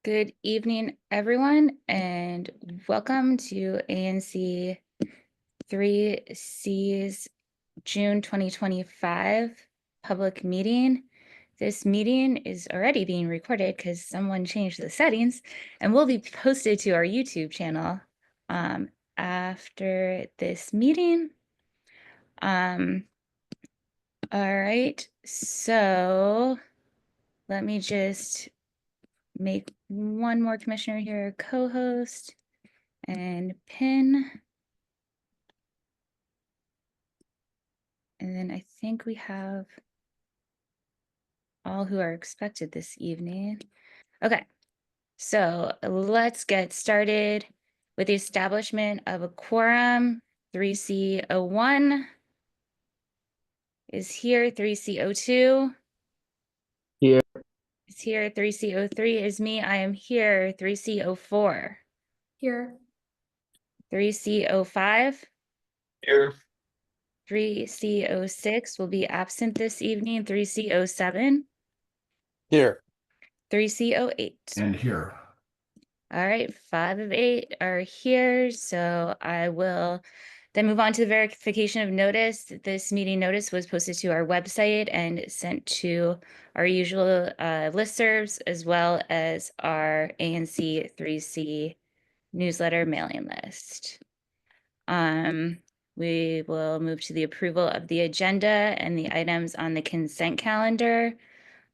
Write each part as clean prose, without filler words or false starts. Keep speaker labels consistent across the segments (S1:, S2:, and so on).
S1: Good evening, everyone, and welcome to ANC3C's June 2025 public meeting. This meeting is already being recorded because someone changed the settings and will be posted to our YouTube channel after this meeting. All right, so let me just make one more commissioner here co-host and pin. And then I think we have all who are expected this evening. Okay, so let's get started with the establishment of a quorum. 3C01 is here, 3C02
S2: Here.
S1: is here, 3C03 is me, I am here, 3C04.
S3: Here.
S1: 3C05.
S2: Here.
S1: 3C06 will be absent this evening, 3C07.
S2: Here.
S1: 3C08.
S4: And here.
S1: All right, 5 of 8 are here, so I will then move on to the verification of notice. This meeting notice was posted to our website and sent to our usual listservs, as well as our ANC3C newsletter mailing list. We will move to the approval of the agenda and the items on the consent calendar.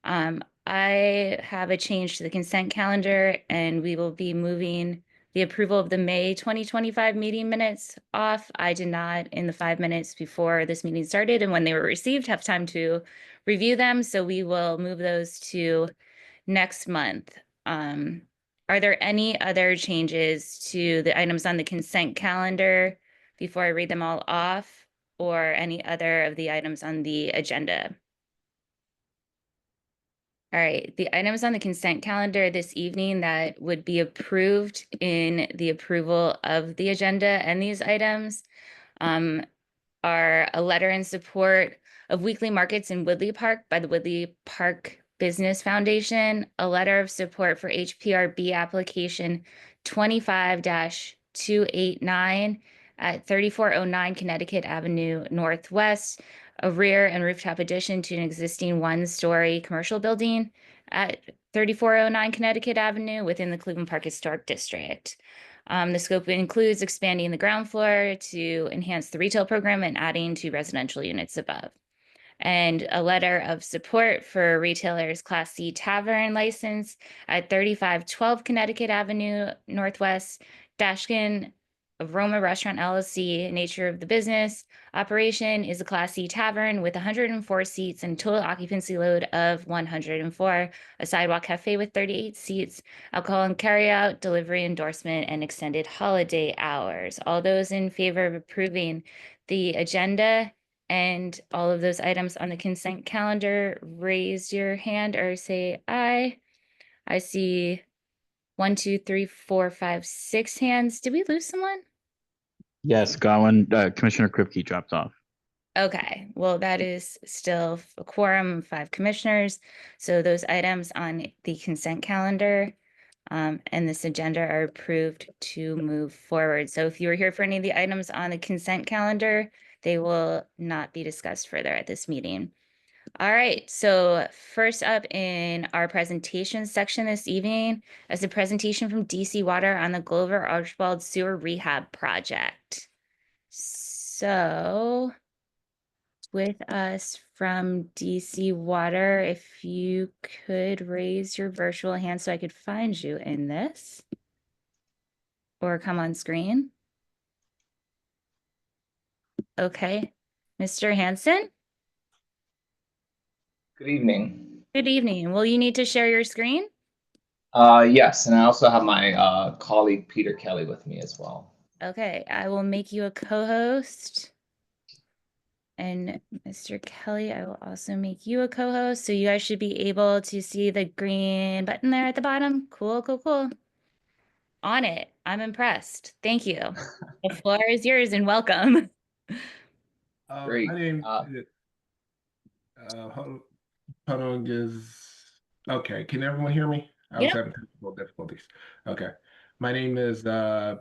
S1: I have a change to the consent calendar, and we will be moving the approval of the May 2025 meeting minutes off. I did not, in the 5 minutes before this meeting started and when they were received, have time to review them, so we will move those to next month. Are there any other changes to the items on the consent calendar before I read them all off, or any other of the items on the agenda? All right, the items on the consent calendar this evening that would be approved in the approval of the agenda and these items are a letter in support of weekly markets in Woodley Park by the Woodley Park Business Foundation, a letter of support for HPRB application 25-289 at 3409 Connecticut Avenue Northwest, a rear and rooftop addition to an existing one-story commercial building at 3409 Connecticut Avenue within the Cleveland Park Historic District. The scope includes expanding the ground floor to enhance the retail program and adding 2 residential units above. And a letter of support for retailer's Class C tavern license at 3512 Connecticut Avenue Northwest, Dashkin of Roma Restaurant LLC. Nature of the business operation is a Class C tavern with 104 seats and total occupancy load of 104, a sidewalk cafe with 38 seats, alcohol and carryout, delivery endorsement, and extended holiday hours. All those in favor of approving the agenda and all of those items on the consent calendar, raise your hand or say aye. I see 1, 2, 3, 4, 5, 6 hands. Did we lose someone?
S2: Yes, Godwin, Commissioner Kripke dropped off.
S1: Okay, well, that is still a quorum of 5 commissioners. So those items on the consent calendar and this agenda are approved to move forward. So if you were here for any of the items on the consent calendar, they will not be discussed further at this meeting. All right, so first up in our presentation section this evening is a presentation from DC Water on the Glover Archbold Sewer Rehab Project. So with us from DC Water, if you could raise your virtual hand so I could find you in this, or come on screen. Okay, Mr. Hanson?
S5: Good evening.
S1: Good evening. Will you need to share your screen?
S5: Yes, and I also have my colleague Peter Kelly with me as well.
S1: Okay, I will make you a co-host. And Mr. Kelly, I will also make you a co-host. So you guys should be able to see the green button there at the bottom. Cool, cool, cool. On it. I'm impressed. Thank you. The floor is yours and welcome.
S5: Great.
S4: My name hold on, okay, can everyone hear me?
S3: I was
S1: Yep.
S3: having technical difficulties. Okay. My name is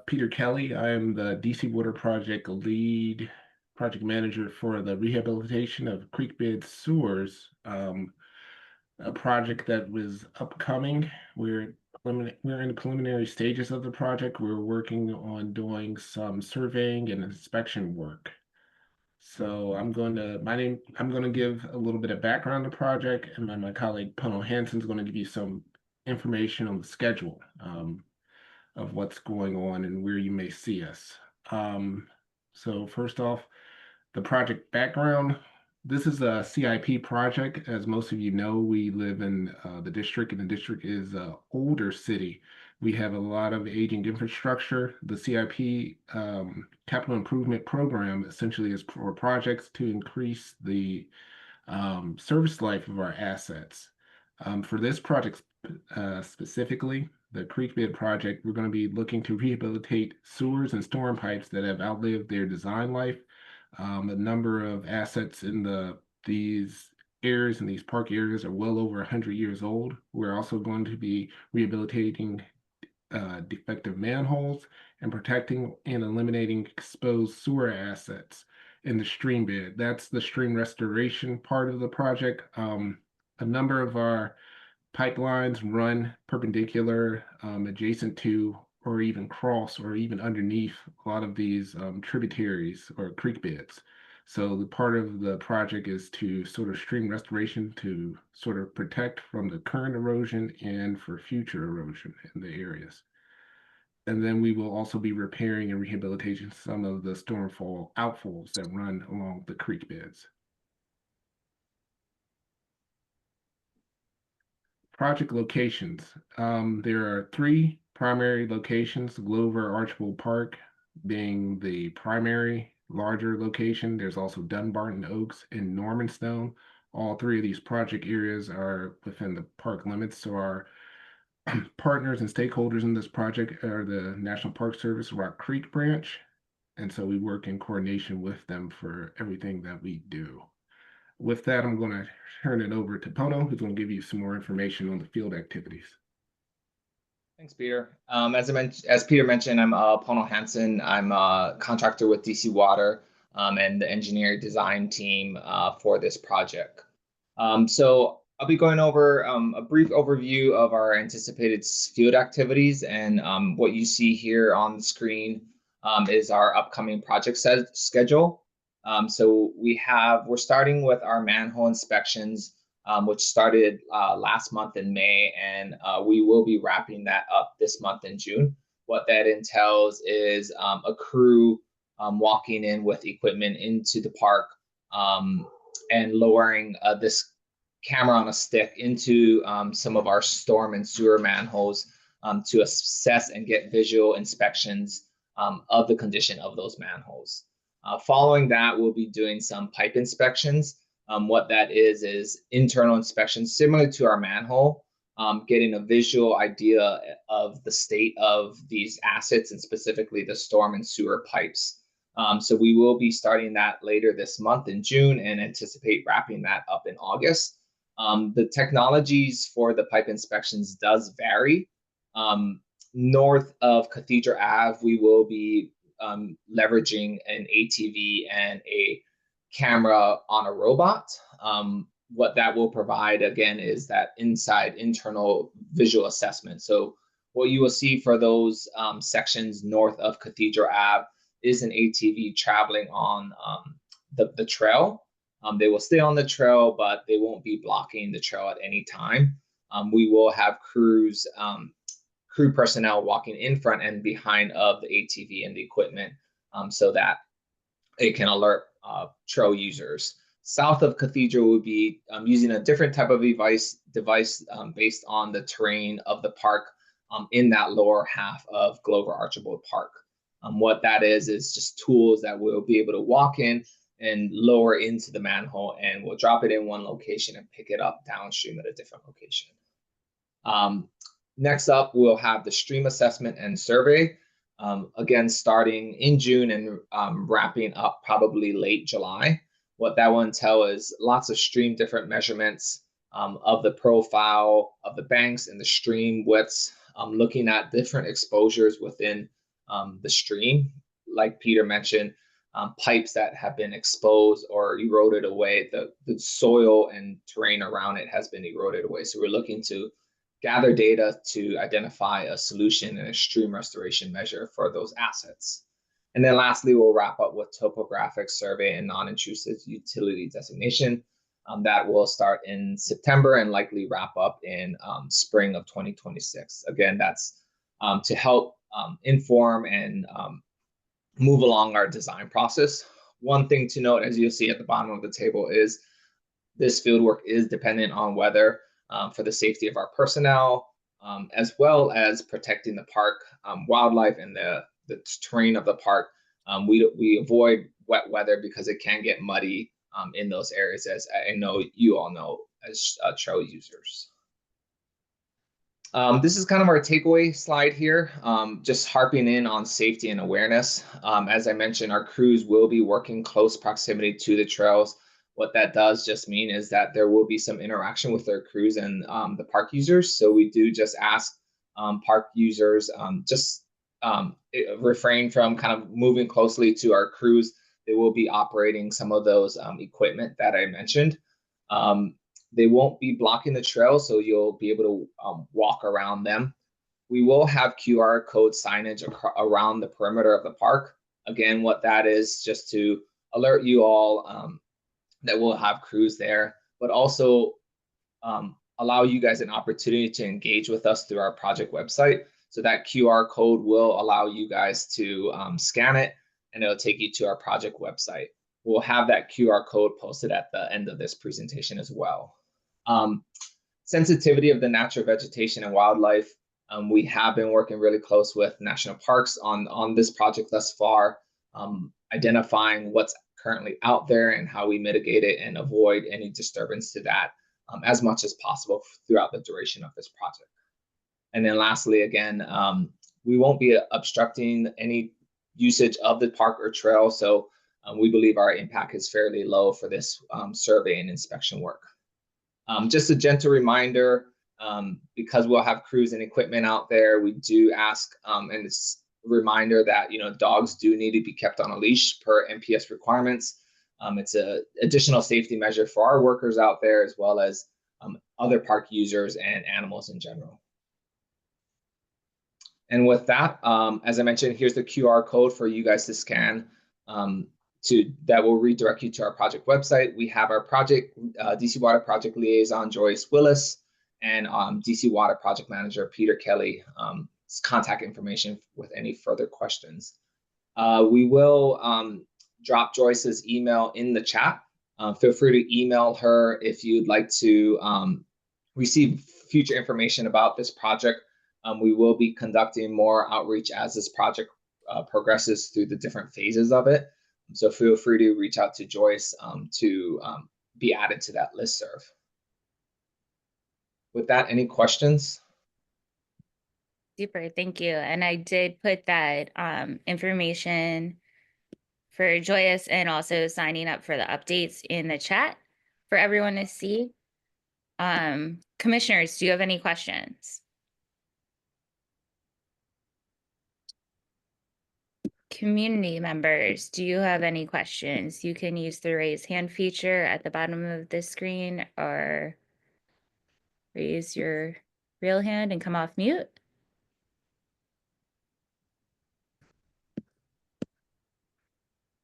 S3: Peter Kelly. I'm the DC Water Project lead project manager for the rehabilitation of creek bed sewers, a project that was upcoming. We're in the preliminary stages of the project. We're working on doing some surveying and inspection work. So I'm going to give a little bit of background on the project, and then my colleague Pono Hansen is going to give you some information on the schedule of what's going on and where you may see us. So first off, the project background. This is a CIP project. As most of you know, we live in the district, and the district is an older city. We have a lot of aging infrastructure. The CIP capital improvement program essentially is for projects to increase the service life of our assets. For this project specifically, the creek bed project, we're going to be looking to rehabilitate sewers and storm pipes that have outlived their design life. A number of assets in these areas and these park areas are well over 100 years old. We're also going to be rehabilitating defective manholes and protecting and eliminating exposed sewer assets in the stream bed. That's the stream restoration part of the project. A number of our pipelines run perpendicular, adjacent to, or even cross, or even underneath a lot of these tributaries or creek beds. So the part of the project is to sort of stream restoration to sort of protect from the current erosion and for future erosion in the areas. And then we will also be repairing and rehabilitating some of the stormfall outfalls that run along the creek beds. Project locations. There are 3 primary locations, Glover Archbold Park being the primary larger location. There's also Dunbarton Oaks and Normanstone. All 3 of these project areas are within the park limits. So our partners and stakeholders in this project are the National Park Service Rock Creek branch. And so we work in coordination with them for everything that we do. With that, I'm going to turn it over to Pono, who's going to give you some more information on the field activities.
S5: Thanks, Peter. As Peter mentioned, I'm Pono Hansen. I'm a contractor with DC Water and the engineering design team for this project. So I'll be going over a brief overview of our anticipated field activities, and what you see here on the screen is our upcoming project schedule. So we're starting with our manhole inspections, which started last month in May, and we will be wrapping that up this month in June. What that entails is a crew walking in with equipment into the park and lowering this camera on a stick into some of our storm and sewer manholes to assess and get visual inspections of the condition of those manholes. Following that, we'll be doing some pipe inspections. What that is internal inspections similar to our manhole, getting a visual idea of the state of these assets and specifically the storm and sewer pipes. So we will be starting that later this month in June and anticipate wrapping that up in August. The technologies for the pipe inspections does vary. North of Cathedral Ave, we will be leveraging an ATV and a camera on a robot. What that will provide, again, is that internal visual assessment. So what you will see for those sections north of Cathedral Ave is an ATV traveling on the trail. They will stay on the trail, but they won't be blocking the trail at any time. We will have crew personnel walking in front and behind of the ATV and the equipment so that it can alert trail users. South of Cathedral will be using a different type of device based on the terrain of the park in that lower half of Glover Archbold Park. What that is just tools that we'll be able to walk in and lower into the manhole, and we'll drop it in one location and pick it up downstream at a different location. Next up, we'll have the stream assessment and survey, again, starting in June and wrapping up probably late July. What that will entail is lots of stream different measurements, of the profile of the banks and the stream widths, looking at different exposures within the stream. Like Peter mentioned, pipes that have been exposed or eroded away, the soil and terrain around it has been eroded away. So we're looking to gather data to identify a solution and a stream restoration measure for those assets. And then lastly, we'll wrap up with topographic survey and non-intrusive utility designation. That will start in September and likely wrap up in spring of 2026. Again, that's to help inform and move along our design process. One thing to note, as you'll see at the bottom of the table, is this fieldwork is dependent on weather for the safety of our personnel, as well as protecting the park wildlife and the terrain of the park. We avoid wet weather because it can get muddy in those areas, as I know you all know as trail users. This is kind of our takeaway slide here, just harping in on safety and awareness. As I mentioned, our crews will be working close proximity to the trails. What that does just mean is that there will be some interaction with their crews and the park users. So we do just ask park users refrain from kind of moving closely to our crews. They will be operating some of those equipment that I mentioned. They won't be blocking the trail, so you'll be able to walk around them. We will have QR code signage around the perimeter of the park. Again, what that is, just to alert you all that we'll have crews there, but also allow you guys an opportunity to engage with us through our project website. So that QR code will allow you guys to scan it, and it'll take you to our project website. We'll have that QR code posted at the end of this presentation as well. Sensitivity of the natural vegetation and wildlife. We have been working really close with national parks on this project thus far, identifying what's currently out there and how we mitigate it and avoid any disturbance to that as much as possible throughout the duration of this project. And then lastly, again, we won't be obstructing any usage of the park or trail, so we believe our impact is fairly low for this survey and inspection work. Just a gentle reminder, because we'll have crews and equipment out there, we do ask, and it's a reminder that dogs do need to be kept on a leash per NPS requirements. It's an additional safety measure for our workers out there, as well as other park users and animals in general. And with that, as I mentioned, here's the QR code for you guys to scan. That will redirect you to our project website. We have our project, DC Water Project Liaison, Joyce Willis, and DC Water Project Manager, Peter Kelly, contact information with any further questions. We will drop Joyce's email in the chat. Feel free to email her if you'd like to receive future information about this project. We will be conducting more outreach as this project progresses through the different phases of it. So feel free to reach out to Joyce to be added to that listserv. With that, any questions?
S1: Super, thank you. And I did put that information for Joyous and also signing up for the updates in the chat for everyone to see. Commissioners, do you have any questions? Community members, do you have any questions? You can use the raise hand feature at the bottom of the screen or raise your real hand and come off mute.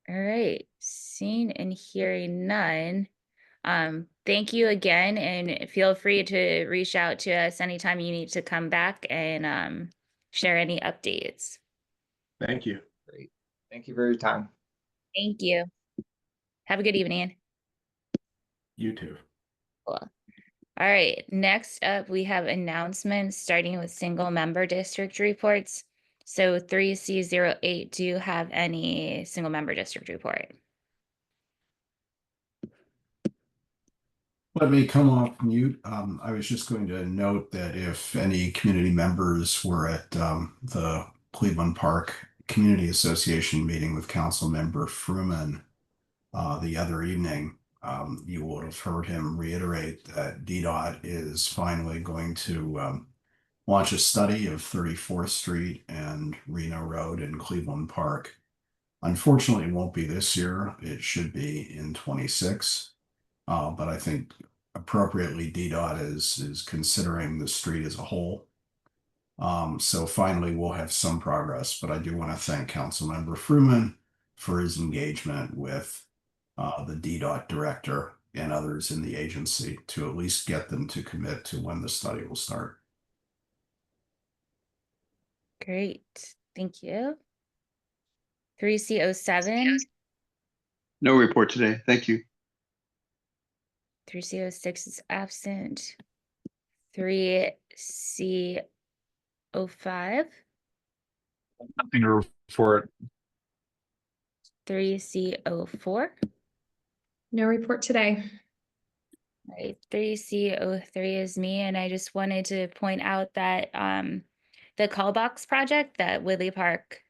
S1: All right, seeing and hearing none. Thank you again, and feel free to reach out to us anytime you need to come back and share any updates.
S3: Thank you.
S5: Great. Thank you for your time.
S1: Thank you. Have a good evening.
S3: You too.
S1: Cool. All right, next up we have announcements starting with single member district reports. So 3C08, do you have any single member district report?
S4: Let me come off mute. I was just going to note that if any community members were at the Cleveland Park Community Association meeting with Council Member Fruman the other evening, You would have heard him reiterate that DDOT is finally going to launch a study of 34th Street and Reno Road in Cleveland Park. Unfortunately, it won't be this year. It should be in 26. But I think appropriately DDOT is considering the street as a whole. So finally, we'll have some progress, but I do want to thank Councilmember Fruman for his engagement with the DDOT director and others in the agency to at least get them to commit to when the study will start.
S1: Great, thank you. 3C07,
S6: No report today. Thank you.
S1: 3C06 is absent. 3C05,
S2: Nothing to report.
S1: 3C04.
S7: No report today.
S1: Right, 3C03 is me, and I just wanted to point out that the call box project that Woodley Park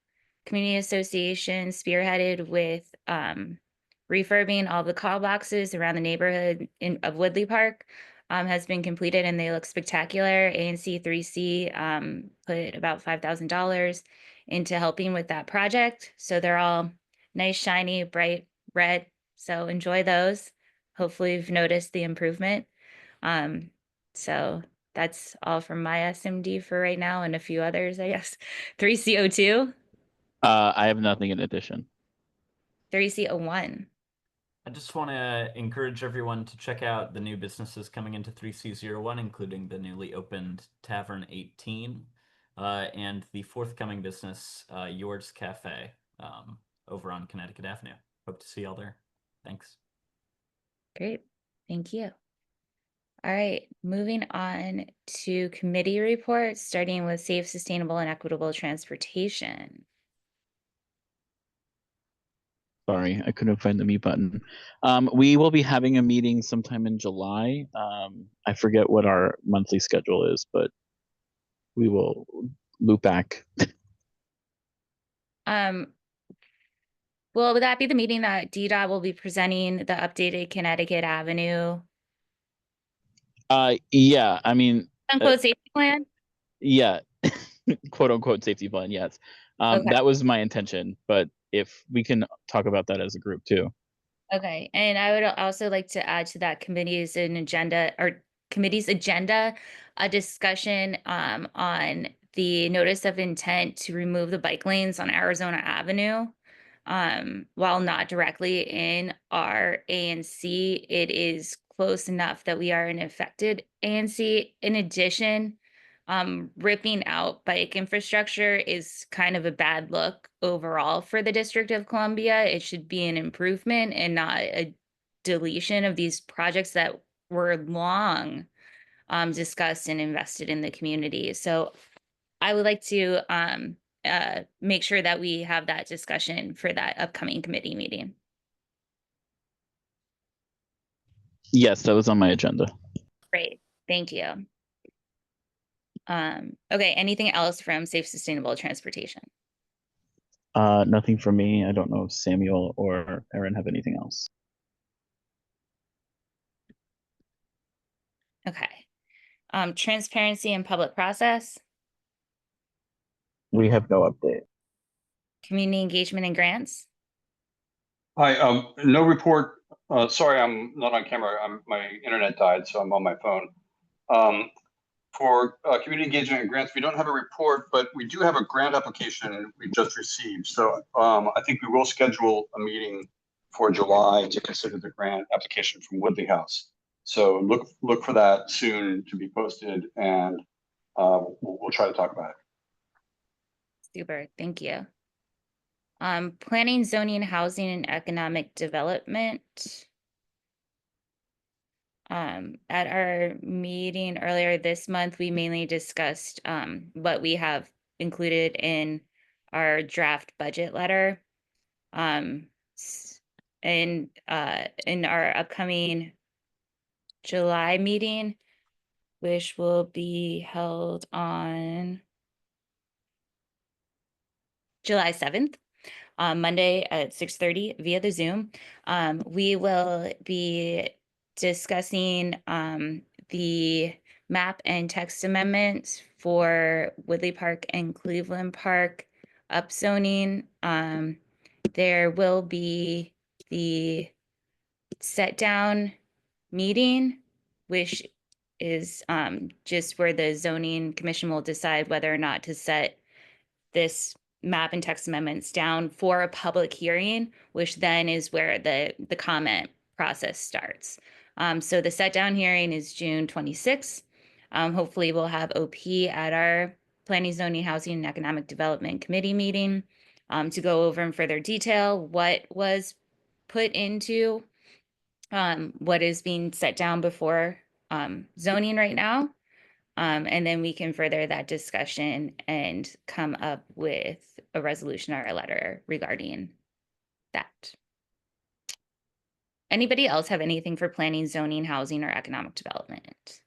S1: Community Association spearheaded with refurbing all the call boxes around the neighborhood of Woodley Park has been completed, and they look spectacular. ANC3C put about $5,000 into helping with that project, so they're all nice, shiny, bright red. So enjoy those. Hopefully you've noticed the improvement. So that's all from my SMD for right now, and a few others, I guess. 3C02,
S2: I have nothing in addition.
S1: 3C01.
S8: I just want to encourage everyone to check out the new businesses coming into 3C01, including the newly opened Tavern 18 and the forthcoming business, Yours Cafe, over on Connecticut Avenue. Hope to see y'all there. Thanks.
S1: Great, thank you. All right, moving on to committee reports, starting with safe, sustainable, and equitable transportation.
S2: Sorry, I couldn't find the mute button. We will be having a meeting sometime in July. I forget what our monthly schedule is, but we will loop back.
S1: Well, would that be the meeting that DDOT will be presenting the updated Connecticut Avenue
S2: Yeah, I mean,
S1: unquote safety plan?
S2: yeah, quote unquote safety plan. Yes,
S1: Okay.
S2: that was my intention. But if we can talk about that as a group too.
S1: Okay, and I would also like to add to that committee's agenda a discussion on the notice of intent to remove the bike lanes on Arizona Avenue. While not directly in our ANC, it is close enough that we are an affected ANC. In addition, ripping out bike infrastructure is kind of a bad look overall for the District of Columbia. It should be an improvement and not a deletion of these projects that were long discussed and invested in the community. So I would like to make sure that we have that discussion for that upcoming committee meeting.
S2: Yes, that was on my agenda.
S1: Great, thank you. Okay, anything else from Safe Sustainable Transportation?
S2: Nothing for me. I don't know if Samuel or Erin have anything else.
S1: Okay. Transparency and public process,
S2: We have no update.
S1: community engagement and grants.
S6: Hi, no report. Sorry, I'm not on camera. My internet died, so I'm on my phone. For community engagement and grants, we don't have a report, but we do have a grant application we just received. So I think we will schedule a meeting for July to consider the grant application from Woodley House. So look for that soon to be posted, and we'll try to talk about it.
S1: Super, thank you. Planning, zoning, housing, and economic development. At our meeting earlier this month, we mainly discussed what we have included in our draft budget letter. And in our upcoming July meeting, which will be held on July 7th, Monday at 6:30 via the Zoom. We will be discussing the map and text amendments for Woodley Park and Cleveland Park upzoning. There will be the set down meeting, which is just where the zoning commission will decide whether or not to set this map and text amendments down for a public hearing, which then is where the comment process starts. So the set down hearing is June 26th. Hopefully we'll have OP at our Planning, Zoning, Housing, and Economic Development Committee meeting to go over in further detail what was put into what is being set down before zoning right now. And then we can further that discussion and come up with a resolution or a letter regarding that. Anybody else have anything for planning, zoning, housing, or economic development?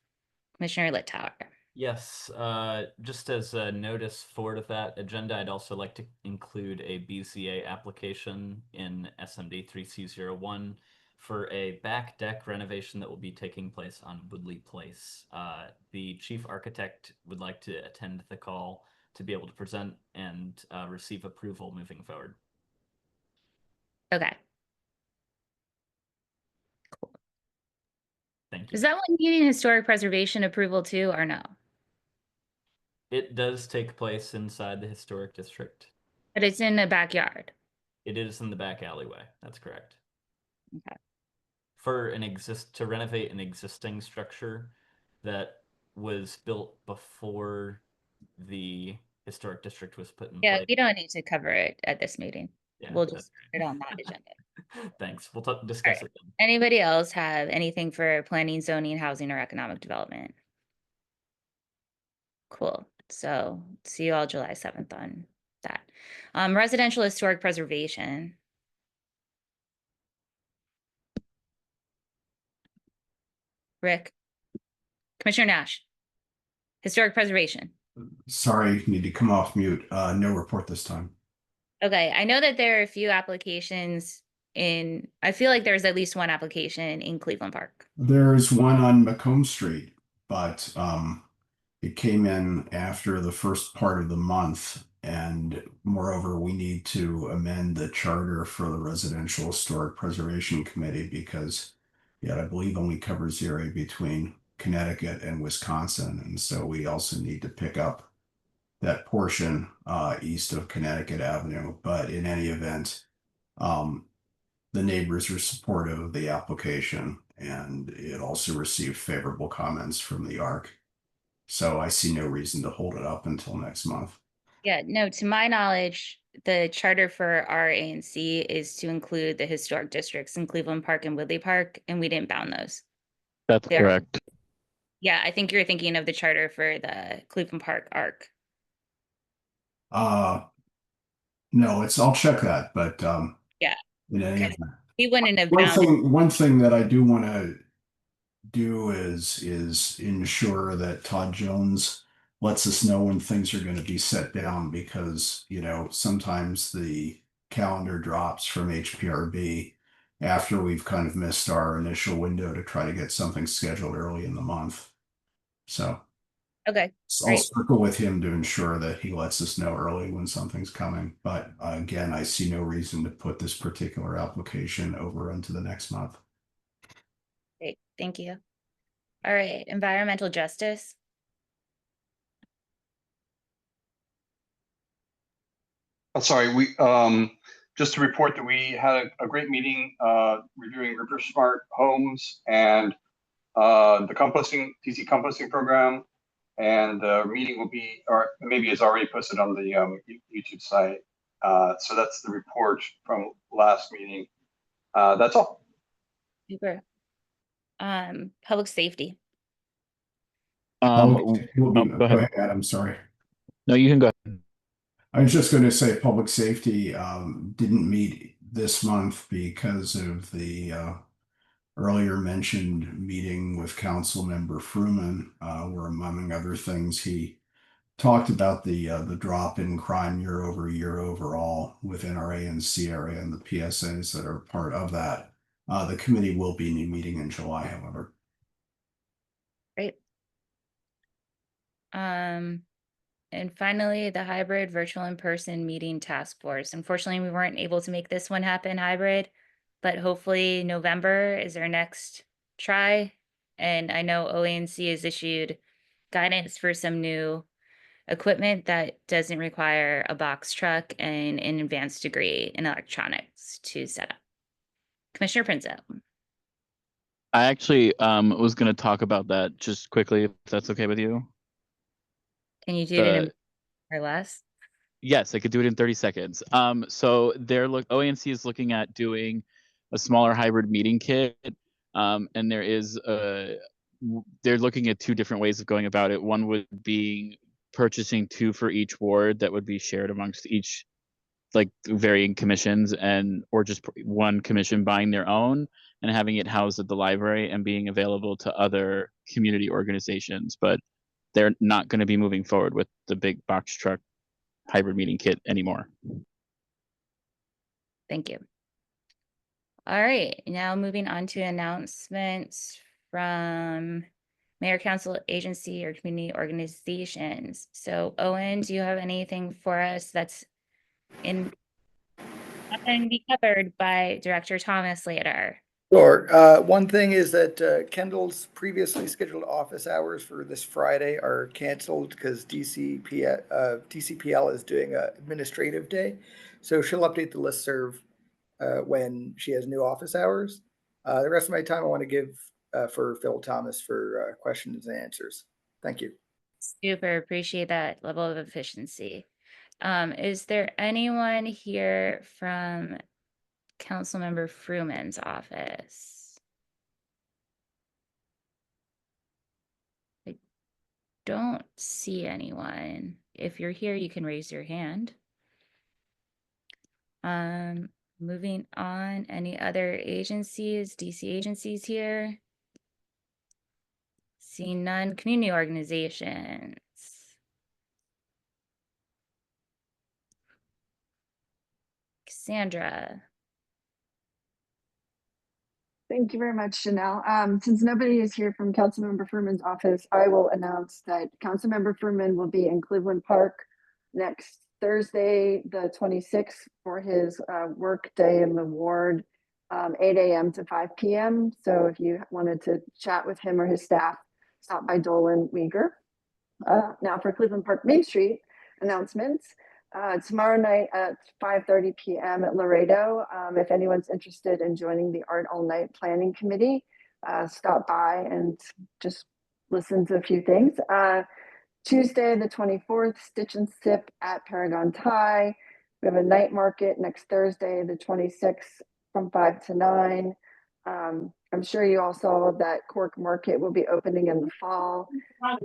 S1: Commissioner Littauer.
S8: Yes, just as a notice forward that agenda, I'd also like to include a BZA application in SMD 3C01 for a back deck renovation that will be taking place on Woodley Place. The chief architect would like to attend the call to be able to present and receive approval moving forward.
S1: Okay. Cool.
S8: Thank you.
S1: Is that one needing historic preservation approval too, or no?
S8: It does take place inside the historic district.
S1: But it's in the backyard.
S8: It is in the back alleyway. That's correct.
S1: Okay.
S8: For to renovate an existing structure that was built before the historic district was put in
S1: Yeah,
S8: place.
S1: we don't need to cover it at this meeting.
S8: Yeah,
S1: We'll just put it on that agenda.
S8: Thanks. We'll discuss it then.
S1: Anybody else have anything for planning, zoning, housing, or economic development? Cool. So see you all July 7th on that. Residential historic preservation. Rick. Commissioner Nash. Historic preservation.
S4: Sorry, need to come off mute. No report this time.
S1: Okay, I know that there are a few applications I feel like there's at least one application in Cleveland Park.
S4: There's one on Macomb Street, but it came in after the first part of the month. And moreover, we need to amend the charter for the Residential Historic Preservation Committee because I believe only covers the area between Connecticut and Wisconsin. And so we also need to pick up that portion east of Connecticut Avenue. But in any event, the neighbors are supportive of the application, and it also received favorable comments from the ARC. So I see no reason to hold it up until next month.
S1: Yeah, no, to my knowledge, the charter for our ANC is to include the historic districts in Cleveland Park and Woodley Park, and we didn't bound those.
S2: That's correct.
S1: Yeah, I think you're thinking of the charter for the Cleveland Park ARC.
S4: No, I'll check that, but
S1: yeah,
S4: in any event,
S1: he wouldn't have bound.
S4: One thing that I do want to do is ensure that Todd Jones lets us know when things are going to be set down, because sometimes the calendar drops from HPRB after we've kind of missed our initial window to try to get something scheduled early in the month. So
S1: okay,
S4: I'll circle with him to ensure that he lets us know early when something's coming. But again, I see no reason to put this particular application over into the next month.
S1: Great, thank you. All right, environmental justice.
S6: Sorry, we just to report that we had a great meeting reviewing River Smart Homes and the DC composting program, and the meeting will be, or maybe is already posted on the YouTube site. So that's the report from last meeting. That's all.
S1: Super. Public safety.
S4: Go
S2: ahead.
S4: ahead, I'm sorry.
S2: No, you can go ahead.
S4: I was just going to say public safety didn't meet this month because of the earlier mentioned meeting with Council Member Fruman, where among other things, he talked about the drop in crime year over year overall within our ANC area and the PSAs that are part of that. The committee will be meeting in July, however.
S1: Great. And finally, the hybrid virtual in-person meeting task force. Unfortunately, we weren't able to make this one happen hybrid, but hopefully November is our next try. And I know OANC has issued guidance for some new equipment that doesn't require a box truck and an advanced degree in electronics to set up. Commissioner Prinzo.
S2: I actually was going to talk about that just quickly, if that's okay with you.
S1: Can you do it in a minute or less?
S2: Yes, I could do it in 30 seconds. So OANC is looking at doing a smaller hybrid meeting kit, and they're looking at two different ways of going about it. One would be purchasing two for each ward that would be shared amongst each, like, varying commissions, or just one commission buying their own and having it housed at the library and being available to other community organizations. But they're not going to be moving forward with the big box truck hybrid meeting kit anymore.
S1: Thank you. All right, now moving on to announcements from mayor, council, agency, or community organizations. So Owen, do you have anything for us that's not going to be covered by Director Thomas later?
S9: Sure. One thing is that Kendall's previously scheduled office hours for this Friday are canceled because DCPL is doing an administrative day. So she'll update the listserv when she has new office hours. The rest of my time I want to give for Phil Thomas for questions and answers. Thank you.
S1: Super appreciate that level of efficiency. Is there anyone here from Councilmember Fruman's office? I don't see anyone. If you're here, you can raise your hand. Moving on, any other agencies, DC agencies here? Seeing none. Community organizations. Cassandra.
S10: Thank you very much, Janelle. Since nobody is here from Councilmember Furman's office, I will announce that Councilmember Furman will be in Cleveland Park next Thursday, the 26th, for his work day in the ward, 8 a.m. to 5 p.m. So if you wanted to chat with him or his staff, stop by Dolan Uyghur. Now for Cleveland Park Main Street announcements. Tomorrow night at 5:30 p.m. at Laredo. If anyone's interested in joining the Art All Night Planning Committee, stop by and just listen to a few things. Tuesday, the 24th, Stitch and Sip at Paragon Thai. We have a night market next Thursday, the 26th, from 5 to 9. I'm sure you all saw that Cork Market will be opening in the fall.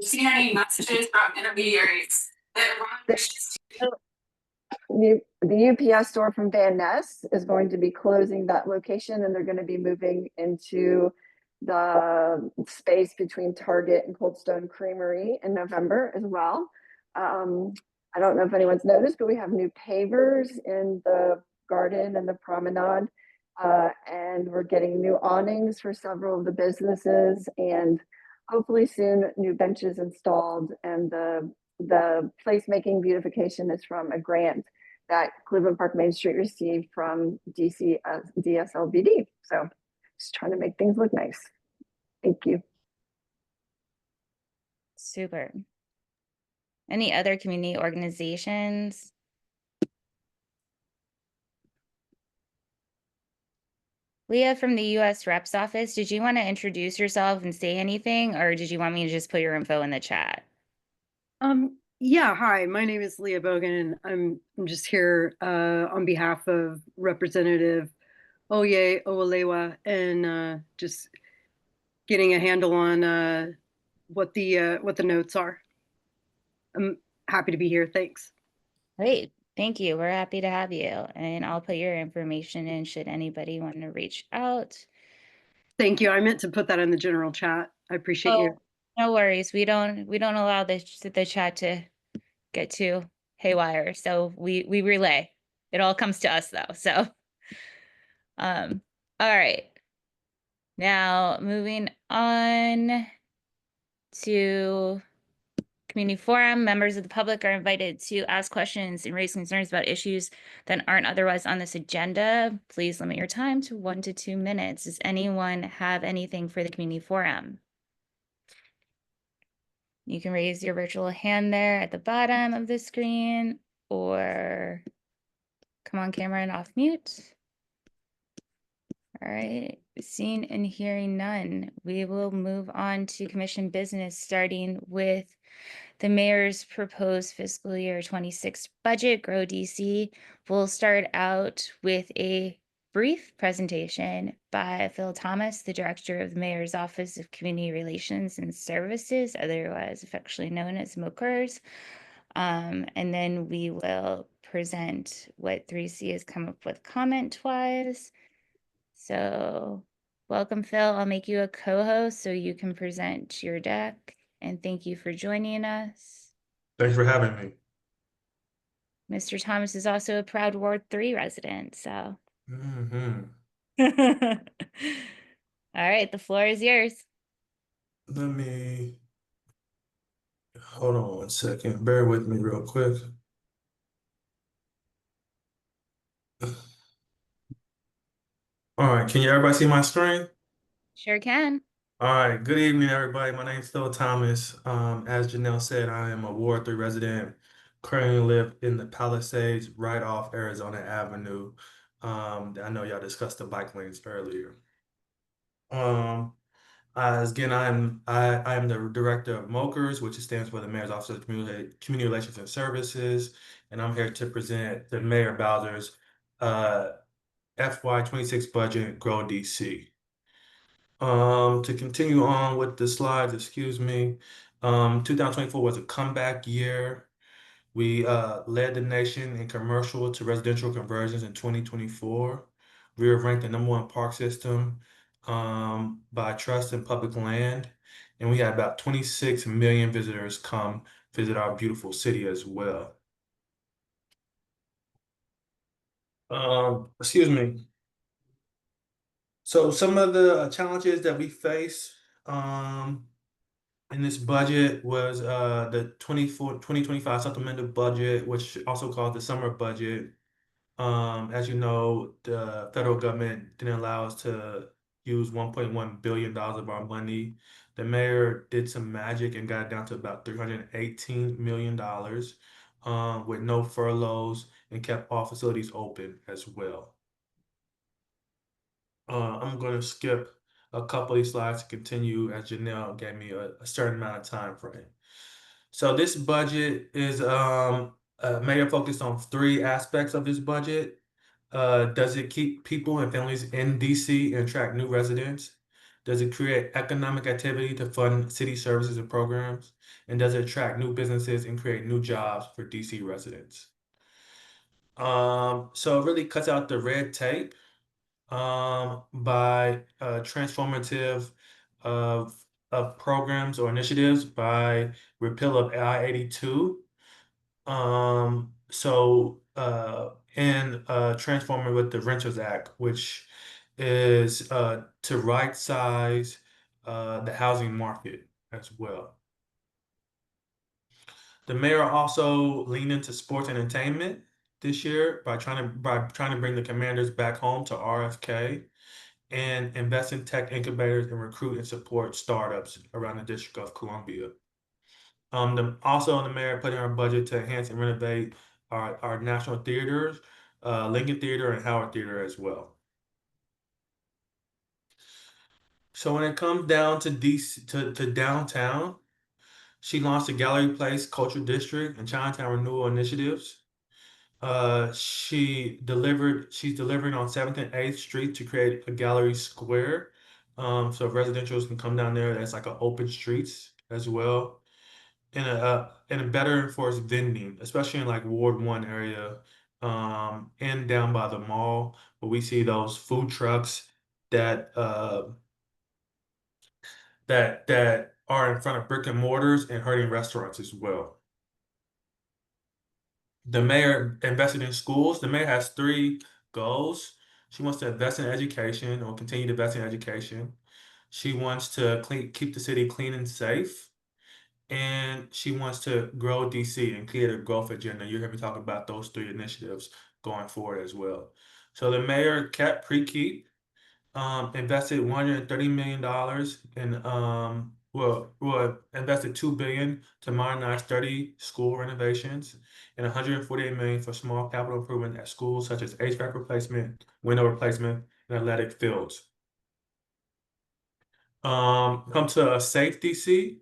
S11: Seen any messages from intermediaries that
S10: the UPS store from Van Ness is going to be closing that location, and they're going to be moving into the space between Target and Cold Stone Creamery in November as well. I don't know if anyone's noticed, but we have new pavers in the garden and the promenade, and we're getting new awnings for several of the businesses, and hopefully soon new benches installed. And the placemaking beautification is from a grant that Cleveland Park Main Street received from DSLBD. So just trying to make things look nice. Thank you.
S1: Super. Any other community organizations? Leah from the U.S. Rep's office, did you want to introduce yourself and say anything, or did you want me to just put your info in the chat?
S12: Yeah, hi, my name is Leah Bogan, and I'm just here on behalf of Representative Oye Owalewa, and just getting a handle on what the notes are. I'm happy to be here. Thanks.
S1: Great. Thank you. We're happy to have you. And I'll put your information in should anybody want to reach out.
S12: Thank you. I meant to put that in the general chat. I appreciate you.
S1: No worries. We don't allow the chat to get too haywire. So we relay. It all comes to us though. So all right. Now moving on to community forum, members of the public are invited to ask questions and raise concerns about issues that aren't otherwise on this agenda. Please limit your time to 1 to 2 minutes. Does anyone have anything for the community forum? You can raise your virtual hand there at the bottom of the screen or come on camera and off mute. All right, seeing and hearing none, we will move on to commission business, starting with the mayor's proposed fiscal year 26 budget, Grow DC. We'll start out with a brief presentation by Phil Thomas, the director of the mayor's office of community relations and services, otherwise affectionately known as MOCRS. And then we will present what 3C has come up with comment-wise. So welcome, Phil. I'll make you a co-host so you can present your deck. And thank you for joining us.
S13: Thanks for having me.
S1: Mr. Thomas is also a proud Ward 3 resident, so. All right, the floor is yours.
S13: Let me, hold on 1 second. Bear with me real quick. All right, can you everybody see my screen?
S1: Sure can.
S13: All right, good evening, everybody. My name's Phil Thomas. As Janelle said, I am a Ward 3 resident. Currently live in the Palisades, right off Arizona Avenue. I know y'all discussed the bike lanes earlier. Again, I am the director of MOCRS, which stands for the Mayor's Office of Community Relations and Services, and I'm here to present the Mayor Bowser's FY26 budget, Grow DC. To continue on with the slides, excuse me, 2024 was a comeback year. We led the nation in commercial to residential conversions in 2024. We were ranked the #1 park system by trust in public land, and we had about 26 million visitors come visit our beautiful city as well. Excuse me. So some of the challenges that we face in this budget was the 2025 supplemental budget, which also called the summer budget. As you know, the federal government didn't allow us to use $1.1 billion of our money. The mayor did some magic and got it down to about $318 million with no furloughs and kept all facilities open as well. I'm going to skip a couple of these slides to continue as Janelle gave me a certain amount of time frame. So this budget is mayor focused on 3 aspects of this budget. Does it keep people and families in DC and attract new residents? Does it create economic activity to fund city services and programs? And does it attract new businesses and create new jobs for DC residents? So it really cuts out the red tape by transformative of programs or initiatives by repeal of I-82. And transforming with the Renters Act, which is to right size the housing market as well. The mayor also leaned into sports entertainment this year by trying to bring the Commanders back home to RFK and invest in tech incubators and recruit and support startups around the District of Columbia. Also, the mayor put in our budget to enhance and renovate our national theaters, Lincoln Theater and Howard Theater as well. So when it comes down to downtown, she launched the Gallery Place Culture District and Chinatown Renewal Initiatives. She's delivering on 7th and 8th Street to create a gallery square. So residentials can come down there. That's like an open streets as well. And a better enforced vending, especially in like Ward 1 area, and down by the mall, where we see those food trucks that that are in front of brick and mortars and hurting restaurants as well. The mayor invested in schools. The mayor has 3 goals. She wants to invest in education or continue to invest in education. She wants to keep the city clean and safe. And she wants to grow DC and create a growth agenda. You hear me talk about those 3 initiatives going forward as well. So the mayor kept pre-keep, invested $130 million in invested $2 billion to modernize 30 school renovations and $148 million for small capital improvement at schools such as HVAC replacement, window replacement, and athletic fields. Come to a safe DC.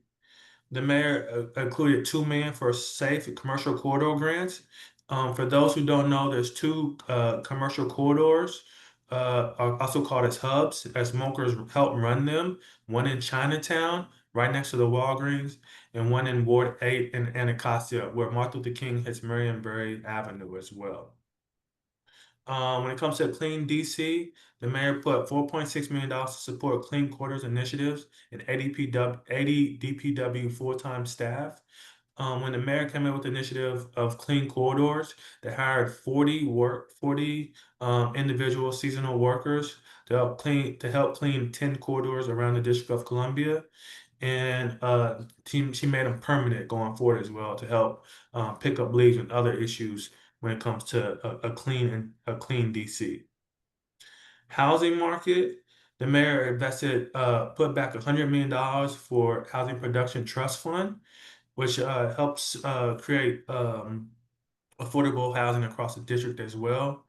S13: The mayor included $2 million for safe commercial corridor grants. For those who don't know, there's 2 commercial corridors, are also called as hubs, as smokers help run them. One in Chinatown, right next to the Walgreens, and one in Ward 8 in Anacostia, where Martin Luther King hits Marionberry Avenue as well. When it comes to Clean DC, the mayor put $4.6 million to support clean quarters initiatives and 80 DPW full-time staff. When the mayor came in with the initiative of clean corridors, they hired 40 individual seasonal workers to help clean 10 corridors around the District of Columbia. And she made them permanent going forward as well to help pick up leads and other issues when it comes to a clean DC. Housing market, the mayor put back $100 million for Housing Production Trust Fund, which helps create affordable housing across the district as well.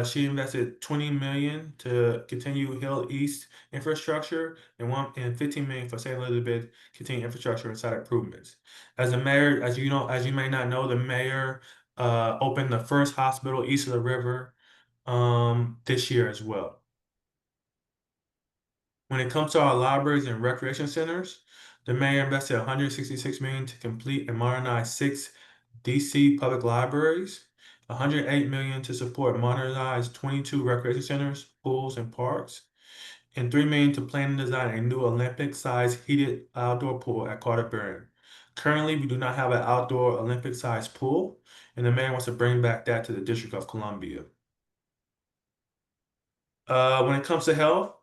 S13: She invested $20 million to continue Hill East infrastructure and $15 million for St. Elizabeth continued infrastructure and site improvements. As the mayor, as you may not know, the mayor opened the first hospital east of the river this year as well. When it comes to our libraries and recreation centers, the mayor invested $166 million to complete and modernize 6 DC public libraries, $108 million to support modernize 22 recreation centers, pools, and parks, and $3 million to plan and design a new Olympic-sized heated outdoor pool at Carter Barron. Currently, we do not have an outdoor Olympic-sized pool, and the mayor wants to bring back that to the District of Columbia. When it comes to health,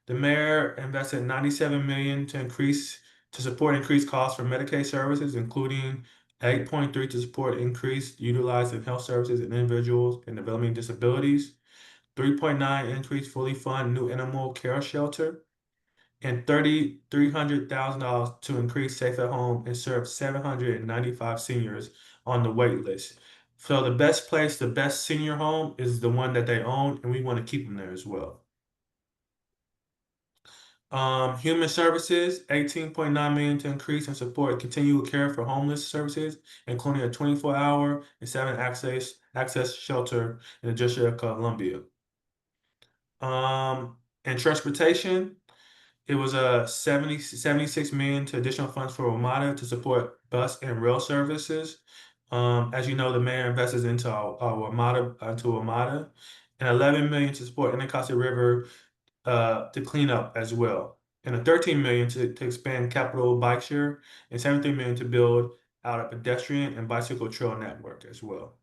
S13: the mayor invested $97 million to support increased costs for Medicaid services, including 8.3 to support increased utilized in health services and individuals and developing disabilities, 3.9 increase fully fund new animal care shelter, and $300,000 to increase Safe at Home and serve 795 seniors on the wait list. So the best senior home is the one that they own, and we want to keep them there as well. Human services, $18.9 million to increase and support continual care for homeless services, including a 24-hour and 7 access shelter in the District of Columbia. And transportation, it was $76 million to additional funds for WMATA to support bus and rail services. As you know, the mayor invests into our WMATA, and $11 million to support Anacostia River to clean up as well, and a $13 million to expand Capital Bike Share, and $73 million to build out a pedestrian and bicycle trail network as well.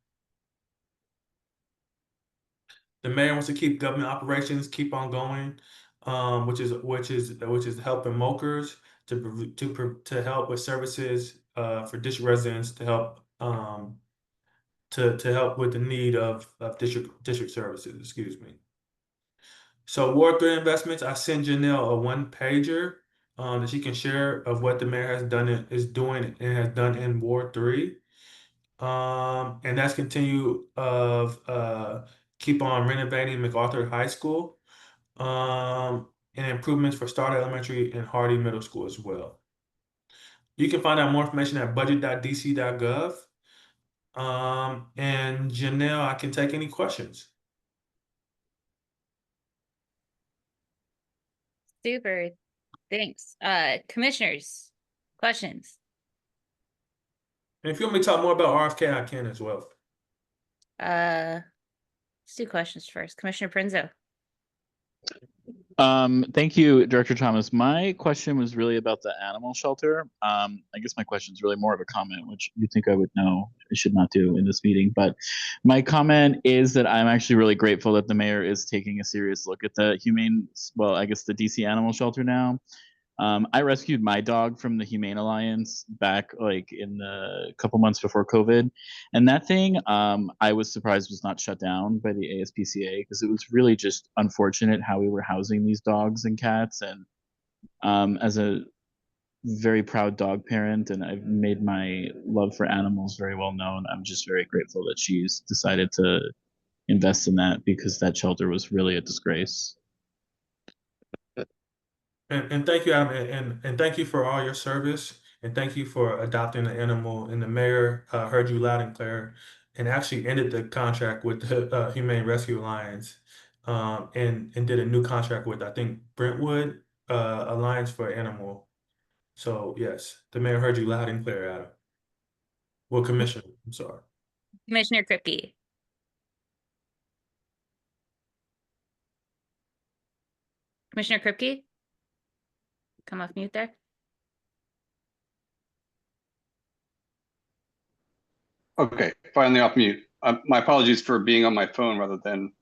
S13: The mayor wants to keep government operations keep on going, which is helping MOKers to help with services for district residents to help to help with the need of district services. Excuse me. So Ward 3 investments, I sent Janelle a 1-pager that she can share of what the mayor has done is doing and has done in Ward 3. And that's continue of keep on renovating MacArthur High School, and improvements for Starter Elementary and Hardy Middle School as well. You can find out more information at budget.dc.gov. And Janelle, I can take any questions.
S1: Super. Thanks. Commissioners, questions?
S13: And if you want me to talk more about RFK, I can as well.
S1: Let's do questions first. Commissioner Prinzo.
S2: Thank you, Director Thomas. My question was really about the animal shelter. I guess my question is really more of a comment, which you think I would know I should not do in this meeting. But my comment is that I'm actually really grateful that the mayor is taking a serious look at the I guess the DC animal shelter now. I rescued my dog from the Humane Alliance back like in the couple months before COVID, and that thing I was surprised was not shut down by the ASPCA because it was really just unfortunate how we were housing these dogs and cats. And as a very proud dog parent, and I've made my love for animals very well known, I'm just very grateful that she's decided to invest in that because that shelter was really a disgrace.
S13: And thank you, Adam, and thank you for all your service, and thank you for adopting an animal. And the mayor heard you loud and clear, and actually ended the contract with the Humane Rescue Alliance, and did a new contract with I think Brentwood Alliance for Animal. So yes, the mayor heard you loud and clear, Adam. Well, Commissioner, I'm sorry.
S1: Commissioner Kripke. Commissioner Kripke? Come off mute there.
S6: Okay, finally off mute. My apologies for being on my phone rather than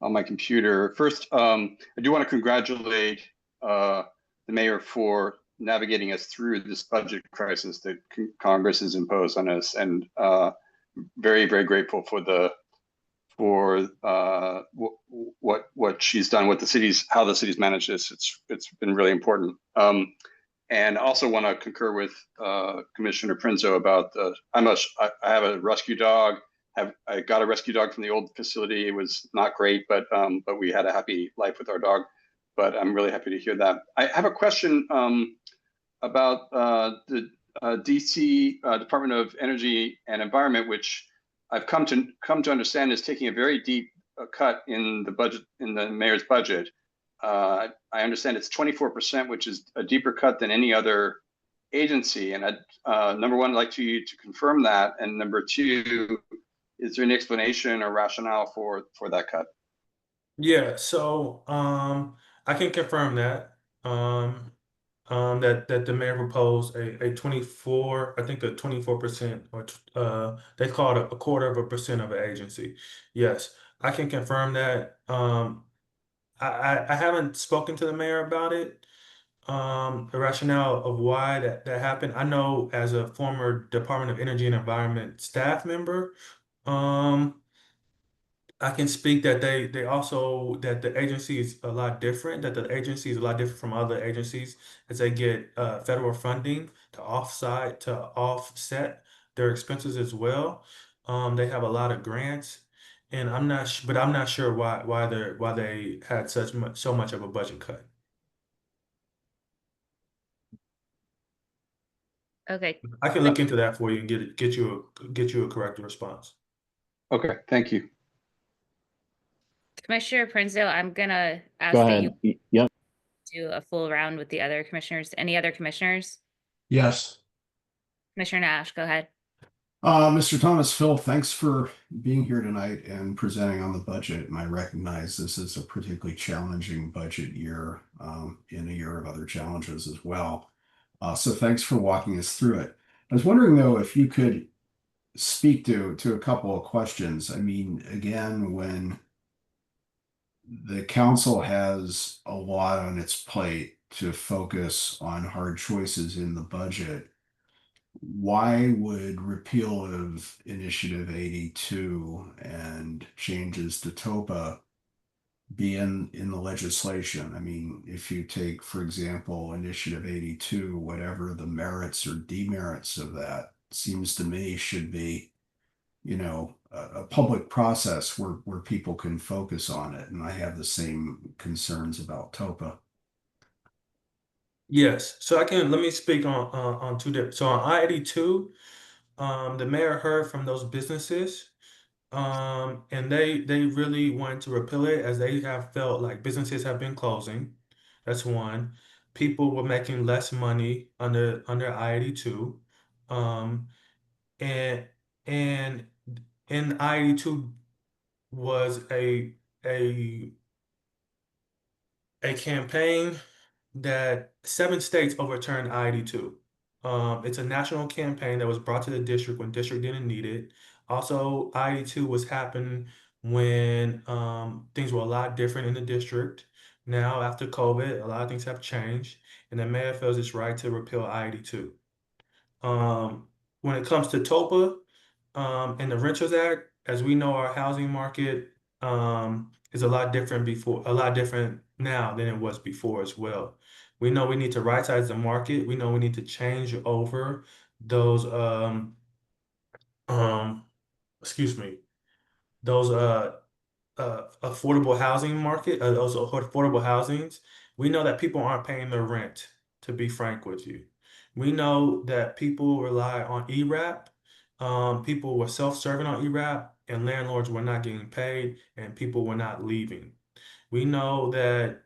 S6: on my computer. First, I do want to congratulate the mayor for navigating us through this budget crisis that Congress has imposed on us, and very, very grateful for what she's done, how the city's managed this. It's been really important. And also want to concur with Commissioner Prinzo about I have a rescue dog. I got a rescue dog from the old facility. It was not great, but we had a happy life with our dog. But I'm really happy to hear that. I have a question about the DC Department of Energy and Environment, which I've come to understand is taking a very deep cut in the budget, in the mayor's budget. I understand it's 24%, which is a deeper cut than any other agency. And number one, I'd like you to confirm that. And number two, is there any explanation or rationale for that cut?
S13: Yeah, so I can confirm that that the mayor proposed a 24, I think a 24%, or they call it a quarter of a percent of an agency. Yes, I can confirm that. I haven't spoken to the mayor about it. The rationale of why that happened. I know as a former Department of Energy and Environment staff member, I can speak that they also that the agency is a lot different, that the agency is a lot different from other agencies as they get federal funding to offset their expenses as well. They have a lot of grants, and but I'm not sure why they had so much of a budget cut.
S1: Okay.
S13: I can look into that for you and get you a correct response.
S6: Okay, thank you.
S1: Commissioner Prinzo, I'm gonna ask
S2: Go
S1: that
S2: ahead.
S1: you
S2: Yep.
S1: do a full round with the other commissioners. Any other commissioners?
S4: Yes.
S1: Commissioner Nash, go ahead.
S4: Mr. Thomas, Phil, thanks for being here tonight and presenting on the budget. And I recognize this is a particularly challenging budget year, in a year of other challenges as well. So thanks for walking us through it. I was wondering, though, if you could speak to a couple of questions. I mean, again, when the council has a lot on its plate to focus on hard choices in the budget, why would repeal of Initiative 82 and changes to TOPA be in the legislation? I mean, if you take, for example, Initiative 82, whatever the merits or demerits of that seems to me should be, a public process where people can focus on it. And I have the same concerns about TOPA.
S13: Yes, so let me speak on two different. So on I-82, the mayor heard from those businesses, and they really wanted to repeal it as they have felt like businesses have been closing. That's one. People were making less money under I-82, and and in I-82 was a a campaign that 7 states overturned I-82. It's a national campaign that was brought to the district when district didn't need it. Also, I-82 was happening when things were a lot different in the district. Now, after COVID, a lot of things have changed, and the mayor feels it's right to repeal I-82. When it comes to TOPA and the Renters Act, as we know, our housing market is a lot different now than it was before as well. We know we need to right size the market. We know we need to change over those um excuse me, those affordable housing market, those affordable housings. We know that people aren't paying their rent, to be frank with you. We know that people rely on ERAP. People were self-serving on ERAP, and landlords were not getting paid, and people were not leaving. We know that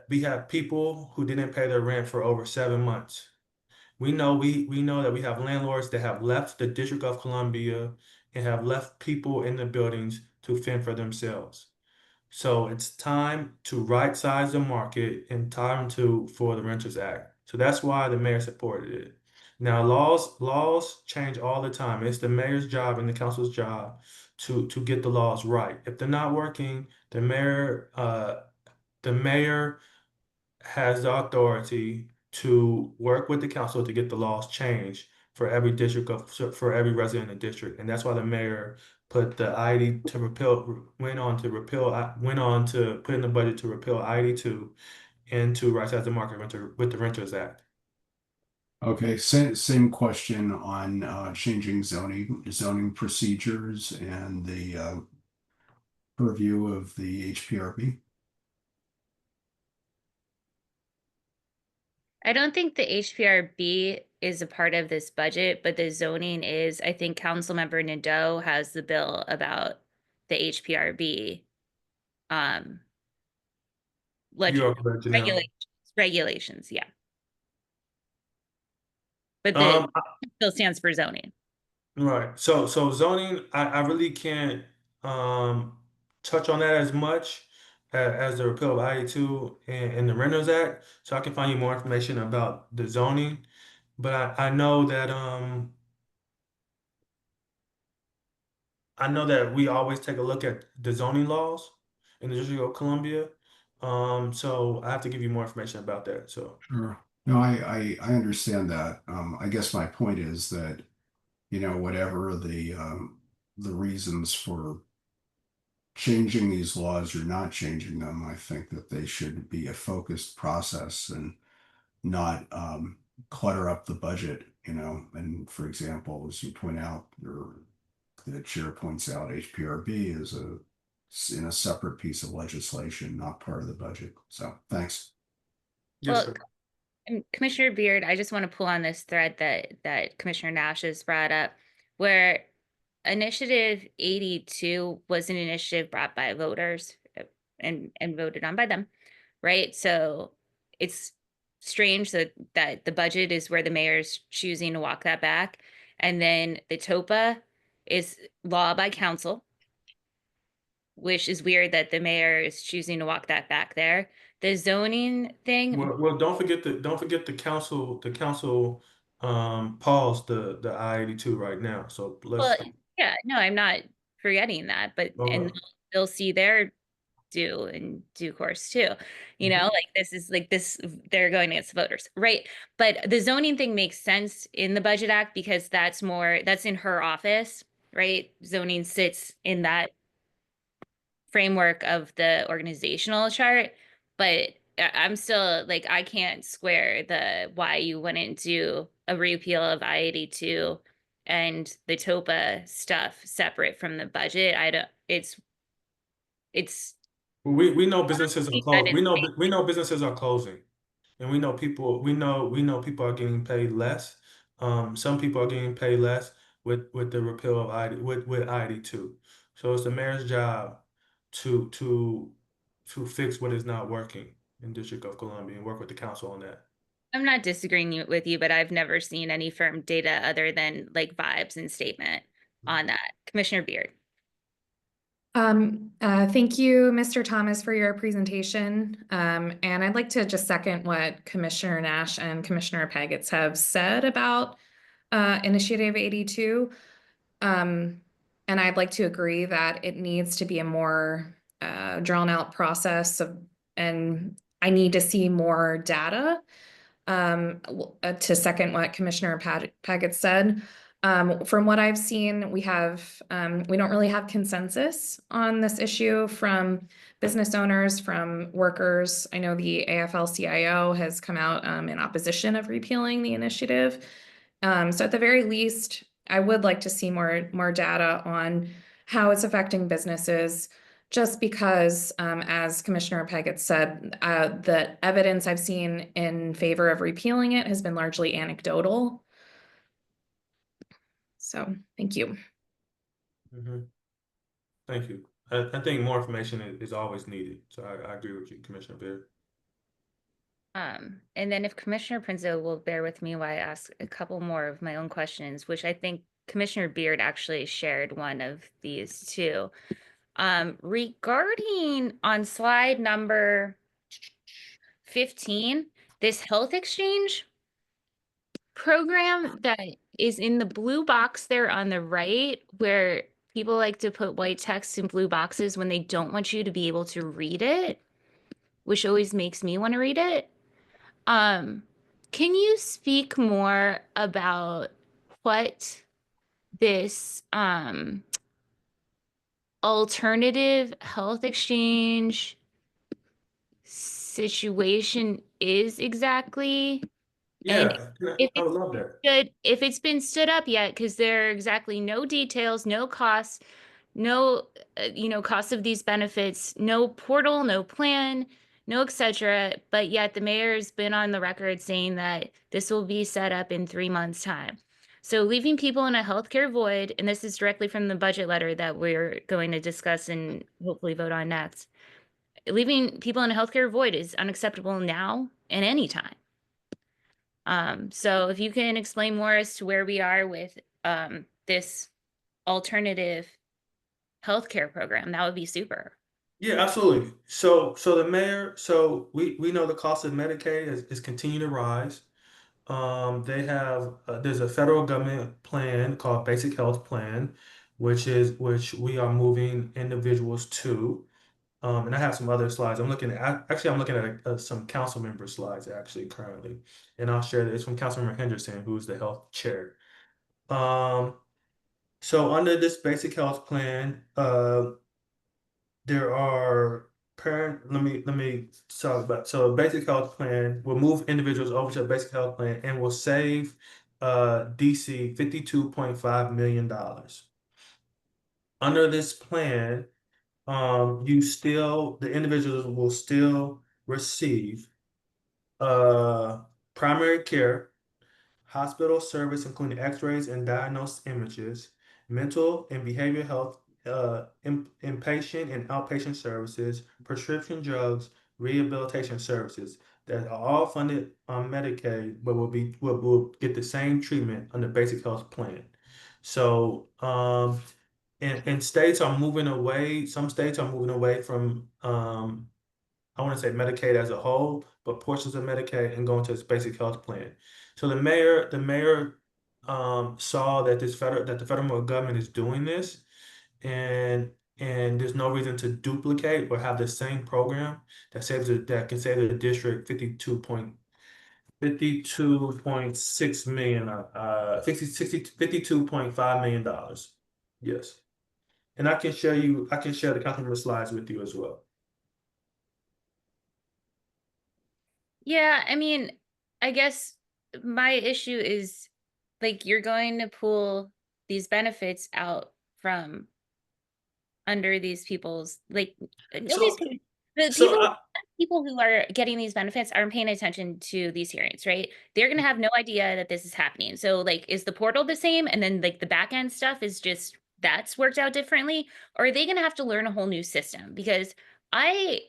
S13: we have people who didn't pay their rent for over 7 months. We know that we have landlords that have left the District of Columbia and have left people in the buildings to fend for themselves. So it's time to right size the market and time for the Renters Act. So that's why the mayor supported it. Now laws change all the time. It's the mayor's job and the council's job to get the laws right. If they're not working, the mayor has the authority to work with the council to get the laws changed for every for every resident in the district. And that's why the mayor put the ID to repeal, went on to put in the budget to repeal ID2 and to right size the market with the Renters Act.
S4: Okay, same question on changing zoning procedures and the purview of the HPRB.
S1: I don't think the HPRB is a part of this budget, but the zoning is. I think Councilmember Nadeau has the bill about the HPRB.
S13: You are correct, Janelle.
S1: Regulations, yeah. But
S13: Um,
S1: still stands for zoning.
S13: Right. So zoning, I really can't touch on that as much as the repeal of I-82 and the Renters Act. So I can find you more information about the zoning. But I know that we always take a look at the zoning laws in the District of Columbia. So I have to give you more information about that. So
S4: Sure. No, I understand that. I guess my point is that, whatever the reasons for changing these laws or not changing them, I think that they should be a focused process and not clutter up the budget, And for example, as you point out, or the chair points out, HPRB is in a separate piece of legislation, not part of the budget. So thanks.
S13: yes,
S1: Well,
S13: sir.
S1: Commissioner Beard, I just want to pull on this thread that Commissioner Nash has brought up, where Initiative 82 was an initiative brought by voters and voted on by them, right? So it's strange that the budget is where the mayor's choosing to walk that back. And then the TOPA is law by council, which is weird that the mayor is choosing to walk that back there. The zoning thing,
S13: Well, don't forget the council. The council paused the I-82 right now. So
S1: well,
S13: let's.
S1: yeah, no, I'm not forgetting that, but and
S13: Okay.
S1: they'll see their due in due course too. Like this is like this, they're going against the voters, right? But the zoning thing makes sense in the Budget Act because that's in her office, right? Zoning sits in that framework of the organizational chart, but I'm still like, I can't square the why you wouldn't do a repeal of I-82 and the TOPA stuff separate from the budget. I don't, it's
S13: We know businesses are
S1: that
S13: closed.
S1: is
S13: We know businesses are closing, and we know people are getting paid less. Some people are getting paid less with the repeal of ID with ID2. So it's the mayor's job to to to fix what is not working in District of Columbia and work with the council on that.
S1: I'm not disagreeing with you, but I've never seen any firm data other than like vibes and statement on that. Commissioner Beard.
S7: Thank you, Mr. Thomas, for your presentation. And I'd like to just second what Commissioner Nash and Commissioner Pagets have said about Initiative 82. And I'd like to agree that it needs to be a more drawn out process and I need to see more data. To second what Commissioner Paget said, from what I've seen, we don't really have consensus on this issue from business owners, from workers. I know the AFL-CIO has come out in opposition of repealing the initiative. So at the very least, I would like to see more data on how it's affecting businesses, just because, as Commissioner Peggett said, the evidence I've seen in favor of repealing it has been largely anecdotal. So, thank you.
S13: Thank you. I think more information is always needed. So I agree with you, Commissioner Beard.
S1: And then if Commissioner Prinzo will bear with me while I ask a couple more of my own questions, which I think Commissioner Beard actually shared one of these too. Regarding on slide number 15, this health exchange program that is in the blue box there on the right, where people like to put white text in blue boxes when they don't want you to be able to read it, which always makes me want to read it. Can you speak more about what this alternative health exchange situation is exactly? And
S13: Yeah, I would love that.
S1: if it's been stood up yet, because there are exactly no details, no costs, no cost of these benefits, no portal, no plan, no etc. But yet the mayor's been on the record saying that this will be set up in 3 months' time. So leaving people in a healthcare void, and this is directly from the budget letter that we're going to discuss and hopefully vote on next. Leaving people in a healthcare void is unacceptable now and anytime. So if you can explain more as to where we are with this alternative healthcare program, that would be super.
S13: Yeah, absolutely. So the mayor, so we know the cost of Medicaid is continuing to rise. They have there's a federal government plan called Basic Health Plan, which we are moving individuals to. And I have some other slides. I'm looking at some council member slides actually currently, and I'll share this from Councilmember Henderson, who's the health chair. So under this Basic Health Plan, there are let me talk about, so basic health plan will move individuals over to a basic health plan and will save DC $52.5 million. Under this plan, the individuals will still receive primary care, hospital service, including x-rays and diagnosed images, mental and behavioral health, inpatient and outpatient services, prescription drugs, rehabilitation services that are all funded on Medicaid, but will get the same treatment on the basic health plan. So, and states are moving away. Some states are moving away from I want to say Medicaid as a whole, but portions of Medicaid and going to its basic health plan. So the mayor saw that the federal government is doing this, and there's no reason to duplicate or have the same program that can save the district 52.6 million, 52.5 million dollars. Yes, and I can share the councilmember slides with you as well.
S1: Yeah, I mean, I guess my issue is like you're going to pull these benefits out from under these people's people who are getting these benefits aren't paying attention to these hearings, right? They're gonna have no idea that this is happening. So like, is the portal the same? And then like the back end stuff is just that's worked out differently, or are they gonna have to learn a whole new system? Because I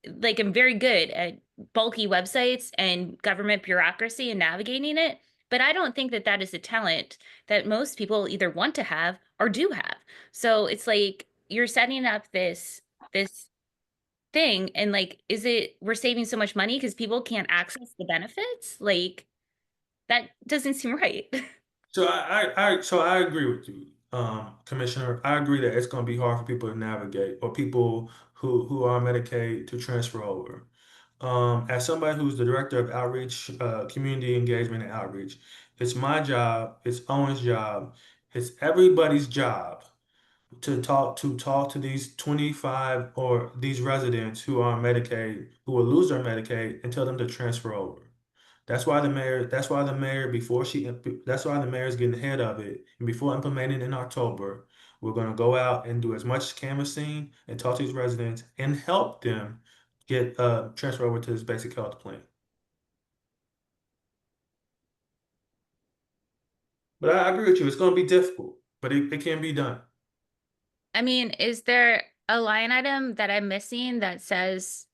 S1: am very good at bulky websites and government bureaucracy and navigating it, but I don't think that that is a talent that most people either want to have or do have. So it's like, you're setting up this thing, and like, we're saving so much money because people can't access the benefits? Like, that doesn't seem right.
S13: So I agree with you, Commissioner. I agree that it's going to be hard for people to navigate, or people who are on Medicaid to transfer over. As somebody who's the director of outreach, community engagement and outreach, it's my job, it's Owen's job, it's everybody's job to these 25 or these residents who are on Medicaid, who will lose their Medicaid, and tell them to transfer over. That's why the mayor, that's why the mayor is getting ahead of it. And before implementing in October, we're going to go out and do as much canvassing and talk to these residents and help them get transfer over to this basic health plan. But I agree with you. It's going to be difficult, but it can be done.
S1: I mean, is there a line item that I'm missing that says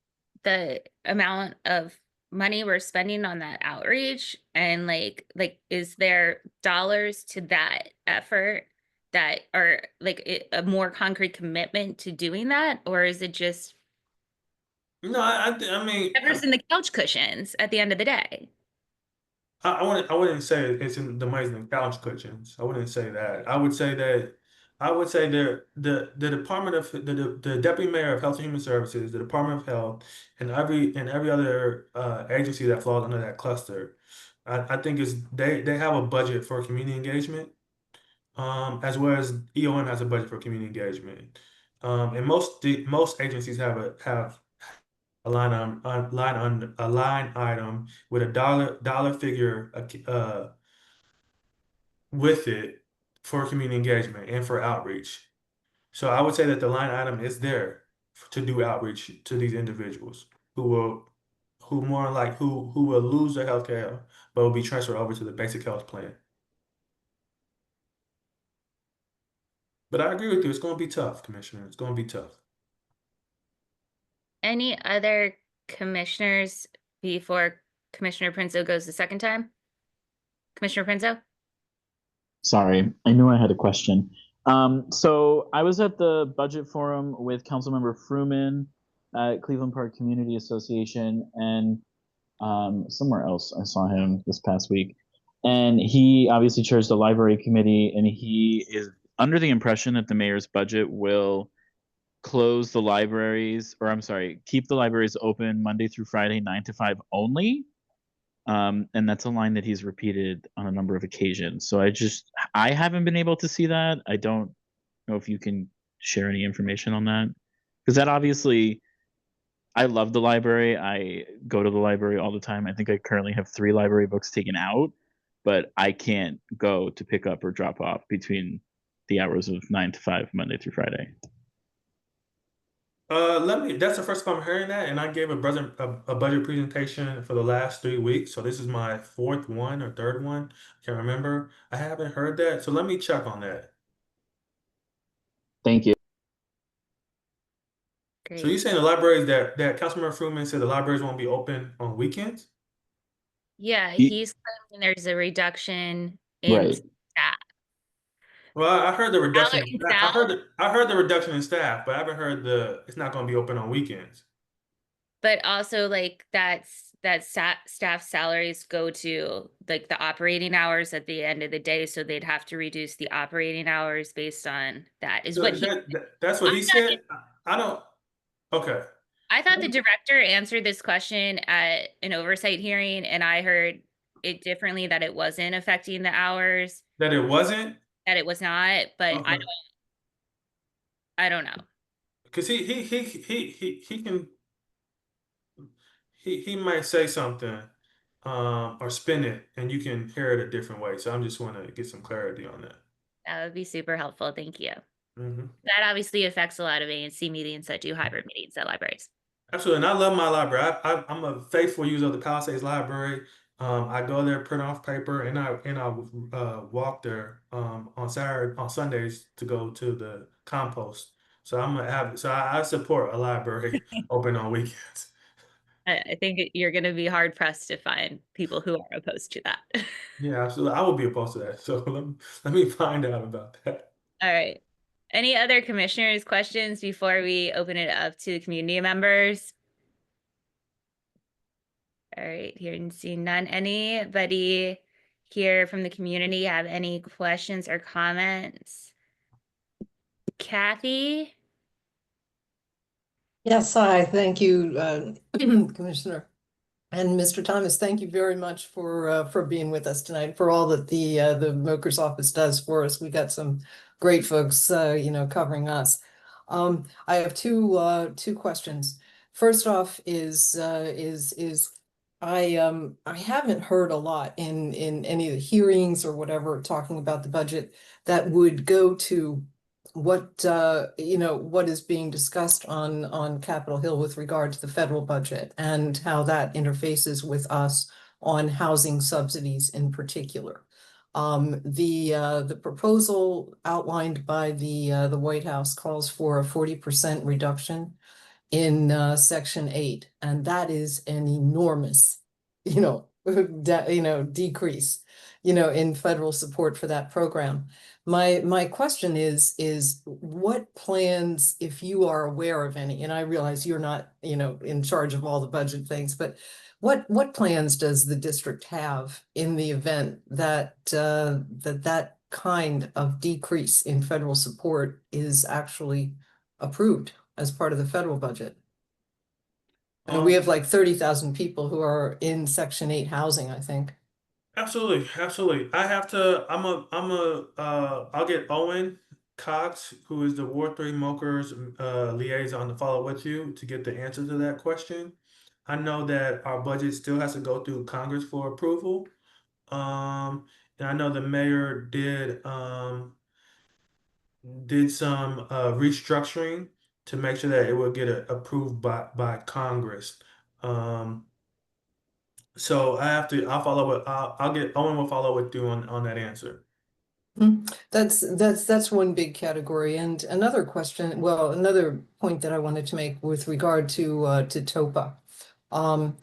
S1: the amount of money we're spending on that outreach? And like, is there dollars to that effort that are like a more concrete commitment to doing that? Or is it just
S13: No, I mean,
S1: whatever's in the couch cushions at the end of the day?
S13: I wouldn't say it's in the money's in the couch cushions. I wouldn't say that. I would say the Department of the Deputy Mayor of Health and Human Services, the Department of Health, and every other agency that falls under that cluster. I think is they have a budget for community engagement, as well as EOM has a budget for community engagement. And most agencies have a line item with a dollar figure with it for community engagement and for outreach. So I would say that the line item is there to do outreach to these individuals who will lose their health care but will be transferred over to the basic health plan. But I agree with you. It's going to be tough, Commissioner. It's going to be tough.
S1: Any other commissioners before Commissioner Prinzo goes the second time? Commissioner Prinzo?
S2: Sorry, I knew I had a question. So I was at the budget forum with Councilmember Fruman at Cleveland Park Community Association, and somewhere else I saw him this past week. And he obviously chairs the library committee, and he is under the impression that the mayor's budget will close the libraries, or I'm sorry, keep the libraries open Monday through Friday, 9 to 5 only. And that's a line that he's repeated on a number of occasions. So I haven't been able to see that. I don't know if you can share any information on that. Because that obviously, I love the library. I go to the library all the time. I think I currently have 3 library books taken out, but I can't go to pick up or drop off between the hours of 9 to 5, Monday through Friday.
S13: That's the first time I'm hearing that, and I gave a budget presentation for the last 3 weeks. So this is my 4th one or 3rd one. I can't remember. I haven't heard that. So let me check on that.
S2: Thank you.
S1: Great.
S13: So you're saying the libraries that Councilmember Fruman said the libraries won't be open on weekends?
S1: Yeah, he's claiming there's a reduction in
S2: Right.
S1: staff.
S13: Well, I heard the reduction.
S1: In
S13: I
S1: staff,
S13: heard the reduction in staff, but I haven't heard it's not going to be open on weekends.
S1: but also like staff salaries go to like the operating hours at the end of the day, so they'd have to reduce the operating hours based on that. Is
S13: So
S1: what
S13: that's what he said. I don't. Okay.
S1: I thought the director answered this question at an oversight hearing, and I heard it differently, that it wasn't affecting the hours,
S13: That it wasn't.
S1: that it was not, but
S13: Okay.
S1: I don't know.
S13: Because he might say something, or spin it, and you can hear it a different way. So I'm just want to get some clarity on that.
S1: That would be super helpful. Thank you.
S13: Mm-hmm.
S1: That obviously affects a lot of ANC meetings that do hybrid meetings at libraries.
S13: Absolutely, and I love my library. I'm a faithful user of the Palisades Library. I go there, print off paper, and I walk there on Sundays to go to the compost. So I support a library open on weekends.
S1: I think you're going to be hard pressed to find people who are opposed to that.
S13: Yeah, absolutely. I would be opposed to that. So let me find out about that.
S1: All right. Any other commissioners' questions before we open it up to the community members? All right, here and seeing none. Anybody here from the community have any questions or comments? Kathy?
S14: Yes, hi, thank you, Commissioner. And Mr. Thomas, thank you very much for being with us tonight, for all that the Moker's office does for us. We got some great folks, covering us. I have two questions. First off is I haven't heard a lot in any of the hearings or whatever talking about the budget that would go to what what is being discussed on Capitol Hill with regard to the federal budget and how that interfaces with us on housing subsidies in particular. The proposal outlined by the White House calls for a 40% reduction in Section 8, and that is an enormous, decrease, in federal support for that program. My question is what plans, if you are aware of any, and I realize you're not, in charge of all the budget things, but what plans does the district have in the event that that kind of decrease in federal support is actually approved as part of the federal budget? I mean, we have like 30,000 people who are in Section 8 housing, I think.
S13: Absolutely, absolutely. I'll get Owen Cox, who is the Ward 3 Mokers liaison, to follow with you to get the answer to that question. I know that our budget still has to go through Congress for approval. And I know the mayor did some restructuring to make sure that it would get approved by Congress. So I'll follow with, I'll get, Owen will follow with you on that answer.
S14: That's one big category. And another question, well, another point that I wanted to make with regard to TOPA. When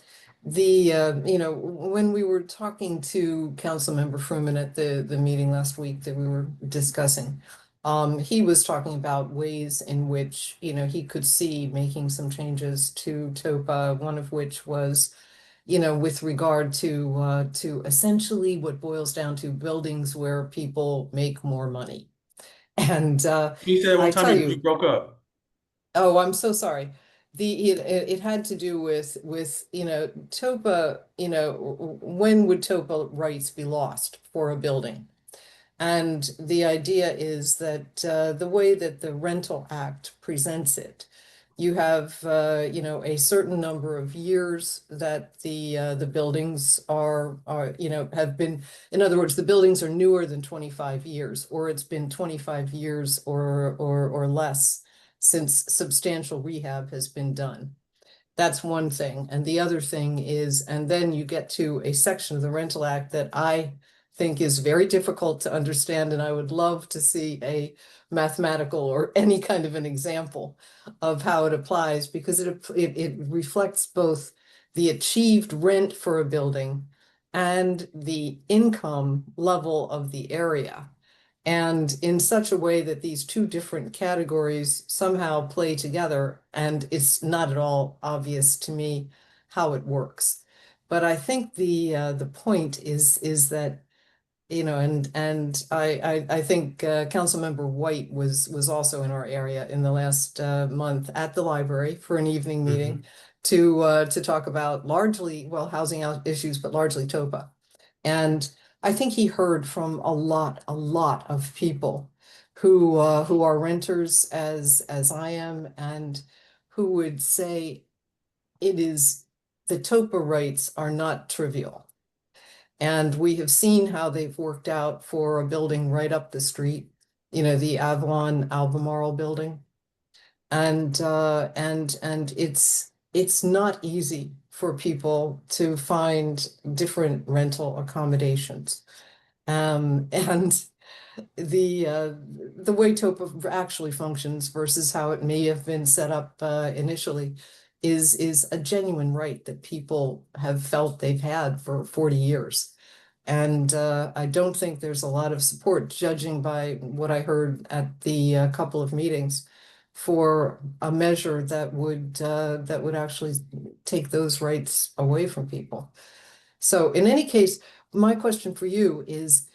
S14: we were talking to Councilmember Fruman at the meeting last week that we were discussing, he was talking about ways in which, he could see making some changes to TOPA, one of which was, with regard to essentially what boils down to buildings where people make more money. And
S13: You said one
S14: I
S13: time
S14: tell
S13: you broke up.
S14: Oh, I'm so sorry. It had to do with TOPA, when would TOPA rights be lost for a building? And the idea is that the way that the Rental Act presents it, you have a certain number of years that the buildings are have been, in other words, the buildings are newer than 25 years, or it's been 25 years or less since substantial rehab has been done. That's one thing. And the other thing is, and then you get to a section of the Rental Act that I think is very difficult to understand, and I would love to see a mathematical or any kind of an example of how it applies, because it reflects both the achieved rent for a building and the income level of the area, and in such a way that these two different categories somehow play together, and it's not at all obvious to me how it works. But I think the point is that, and I think Councilmember White was also in our area in the last month at the library for an evening meeting to talk about largely, well, housing issues, but largely TOPA. And I think he heard from a lot of people who are renters as I am, and who would say the TOPA rights are not trivial. And we have seen how they've worked out for a building right up the street, the Avalon Albemarle building. And it's not easy for people to find different rental accommodations. And the way TOPA actually functions versus how it may have been set up initially is a genuine right that people have felt they've had for 40 years. And I don't think there's a lot of support, judging by what I heard at the couple of meetings, for a measure that would actually take those rights away from people. So in any case, my question for you is,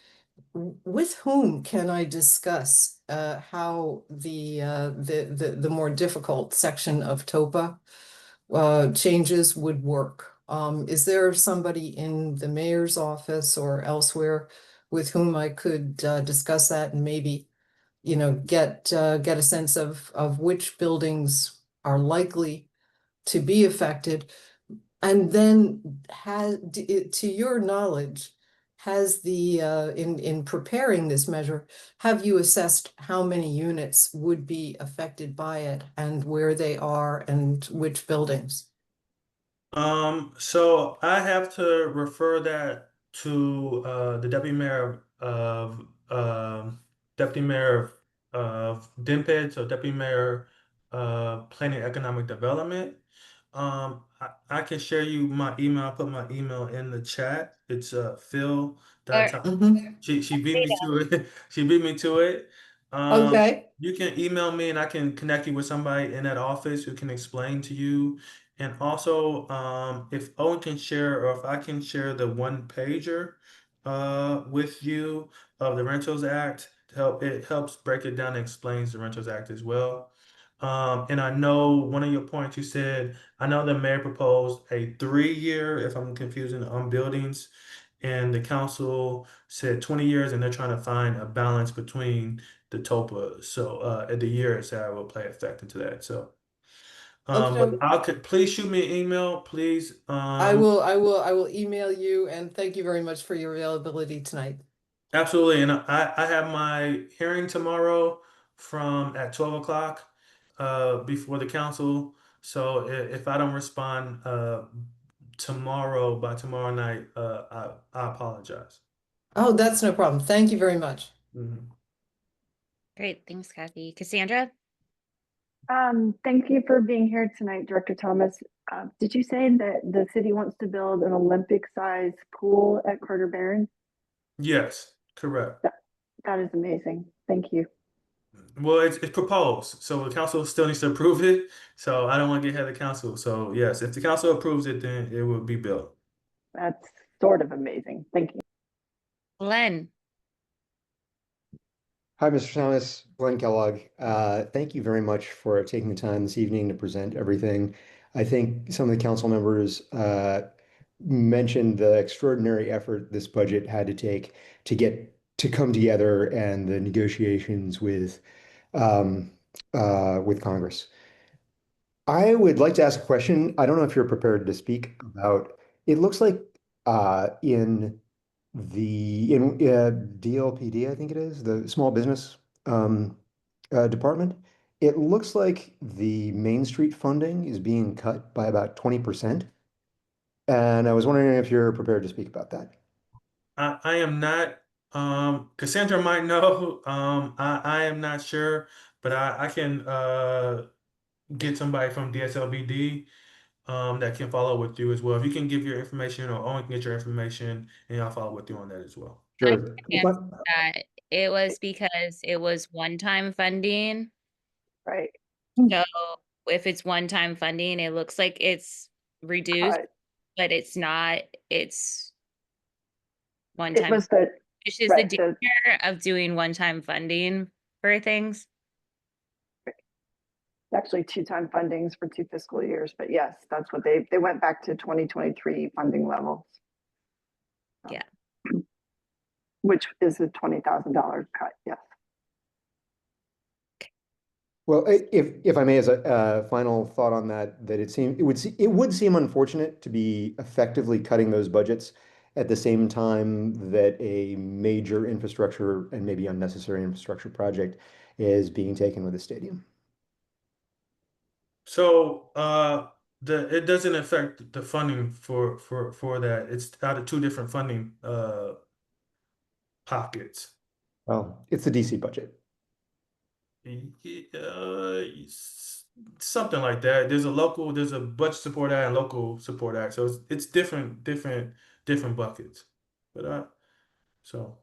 S14: with whom can I discuss how the more difficult section of TOPA changes would work? Is there somebody in the mayor's office or elsewhere with whom I could discuss that and maybe, get a sense of which buildings are likely to be affected? And then to your knowledge, has in preparing this measure, have you assessed how many units would be affected by it and where they are and which buildings?
S13: So I have to refer that to the deputy mayor of DIMPED, so deputy mayor of planning economic development. I can share you my email. I'll put my email in the chat. It's Phil. She beat me to it. She beat me to it.
S14: Okay.
S13: You can email me and I can connect you with somebody in that office who can explain to you. And also, if Owen can share, or if I can share the one pager with you of the Rentals Act to help, it helps break it down and explains the Rentals Act as well. And I know one of your points you said, I know the mayor proposed a 3-year, if I'm confusing, on buildings, and the council said 20 years, and they're trying to find a balance between the TOPA. So at the years that will play effect into that. So but please shoot me an email, please.
S14: I will email you, and thank you very much for your availability tonight.
S13: Absolutely. And I have my hearing tomorrow from at 12 o'clock before the council. So if I don't respond tomorrow by tomorrow night, I apologize.
S14: Oh, that's no problem. Thank you very much.
S1: Great. Thanks, Kathy. Cassandra?
S10: Thank you for being here tonight, Director Thomas. Did you say that the city wants to build an Olympic-sized pool at Carter Barron?
S13: Yes, correct.
S10: That is amazing. Thank you.
S13: Well, it's proposed, so the council still needs to approve it. So I don't want to get ahead of the council. So yes, if the council approves it, then it will be built.
S10: That's sort of amazing. Thank you.
S1: Glenn?
S15: Hi, Mr. Thomas, Glenn Kellogg. Thank you very much for taking the time this evening to present everything. I think some of the council members mentioned the extraordinary effort this budget had to take to get to come together and the negotiations with Congress. I would like to ask a question. I don't know if you're prepared to speak about. It looks like in DLPD, I think it is, the small business department, it looks like the Main Street funding is being cut by about 20%. And I was wondering if you're prepared to speak about that.
S13: I am not. Cassandra might know. I am not sure, but I can get somebody from DSLBD that can follow with you as well. If you can give your information, or Owen can get your information, and I'll follow with you on that as well.
S15: Sure.
S1: That it was because it was one-time funding.
S10: Right.
S1: So if it's one-time funding, it looks like it's reduced, but it's not. It's one
S10: It
S1: time.
S10: was the
S1: It's just
S10: right,
S1: the danger of doing one-time funding for things.
S10: Actually 2-time fundings for 2 fiscal years, but yes, that's what they went back to 2023 funding levels.
S1: Yeah.
S10: Which is a $20,000 cut. Yes.
S15: Well, if I may, as a final thought on that, it would seem unfortunate to be effectively cutting those budgets at the same time that a major infrastructure and maybe unnecessary infrastructure project is being taken with the stadium.
S13: So it doesn't affect the funding for that. It's out of 2 different funding pockets.
S15: Well, it's the DC budget.
S13: Something like that. There's a budget support act and local support act. So it's different buckets. But So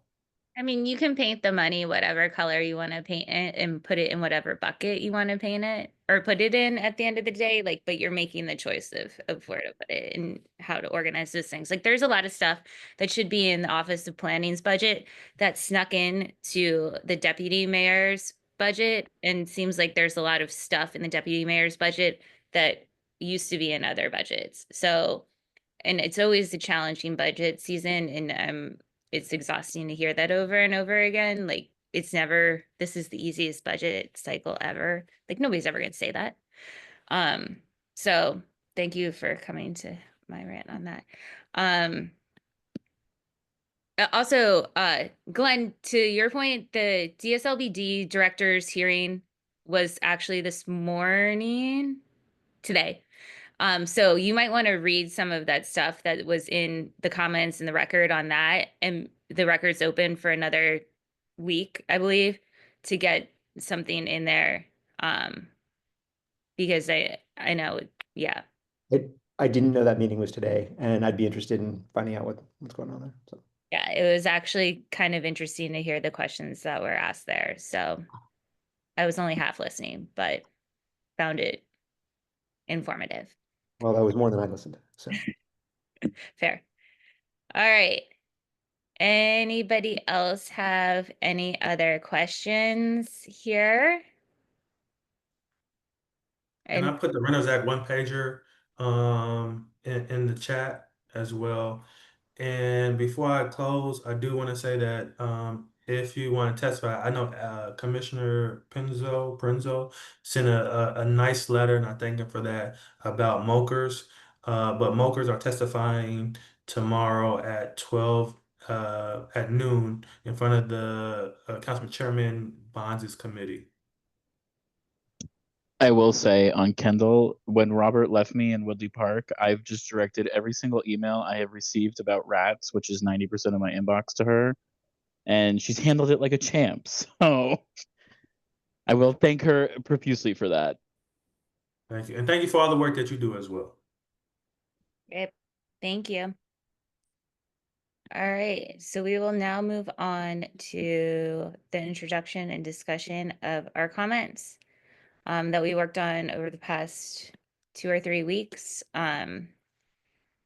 S1: I mean, you can paint the money whatever color you want to paint it and put it in whatever bucket you want to paint it or put it in at the end of the day. Like, but you're making the choice of where to put it and how to organize those things. Like, there's a lot of stuff that should be in the Office of Planning's budget that snuck in to the deputy mayor's budget. And seems like there's a lot of stuff in the deputy mayor's budget that used to be in other budgets. So, and it's always a challenging budget season, and it's exhausting to hear that over and over again. Like, it's never, this is the easiest budget cycle ever. Like, nobody's ever going to say that. So thank you for coming to my rant on that. Also, Glenn, to your point, the DSLBD director's hearing was actually this morning, today. So you might want to read some of that stuff that was in the comments and the record on that. And the record's open for another week, I believe, to get something in there. Because I know, yeah.
S15: I didn't know that meeting was today, and I'd be interested in finding out what's going on there. So
S1: Yeah, it was actually kind of interesting to hear the questions that were asked there. So I was only half listening, but found it informative.
S15: well, that was more than I listened to. So
S1: Fair. All right. Anybody else have any other questions here?
S13: and I
S1: And
S13: put the Renters Act one pager in the chat as well. And before I close, I do want to say that if you want to testify, I know Commissioner Prenzo sent a nice letter, and I thank him for that, about Mokers. But Mokers are testifying tomorrow at 12 at noon in front of the Councilman Chairman Bonds' committee.
S2: I will say on Kendall, when Robert left me in Woodley Park, I've just directed every single email I have received about rats, which is 90% of my inbox, to her, and she's handled it like a champ. So I will thank her profusely for that.
S13: Thank you. And thank you for all the work that you do as well.
S1: yep, thank you. All right, so we will now move on to the introduction and discussion of our comments that we worked on over the past 2 or 3 weeks on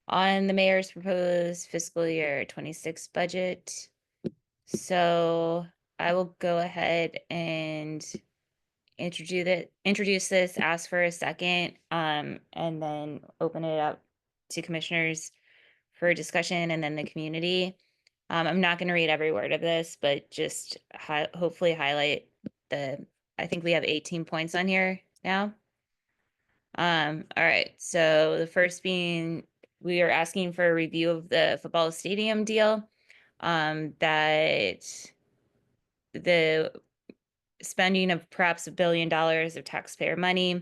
S1: the mayor's proposed fiscal year 26 budget. So I will go ahead and introduce this, ask for a second, and then open it up to commissioners for discussion and then the community. I'm not going to read every word of this, but just hopefully highlight I think we have 18 points on here now. All right, so the first being, we are asking for a review of the football stadium deal, that the spending of perhaps $1 billion of taxpayer money,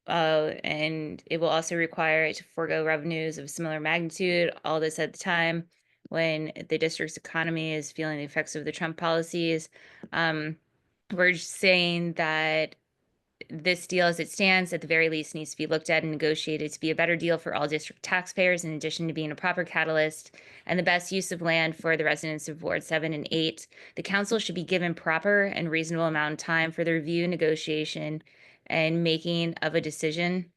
S1: and it will also require it to forego revenues of similar magnitude. All this at the time when the district's economy is feeling the effects of the Trump policies. We're just saying that this deal as it stands, at the very least, needs to be looked at and negotiated to be a better deal for all district taxpayers, in addition to being a proper catalyst and the best use of land for the residents of Ward 7 and 8. The council should be given proper and reasonable amount of time for the review, negotiation, and making of a decision.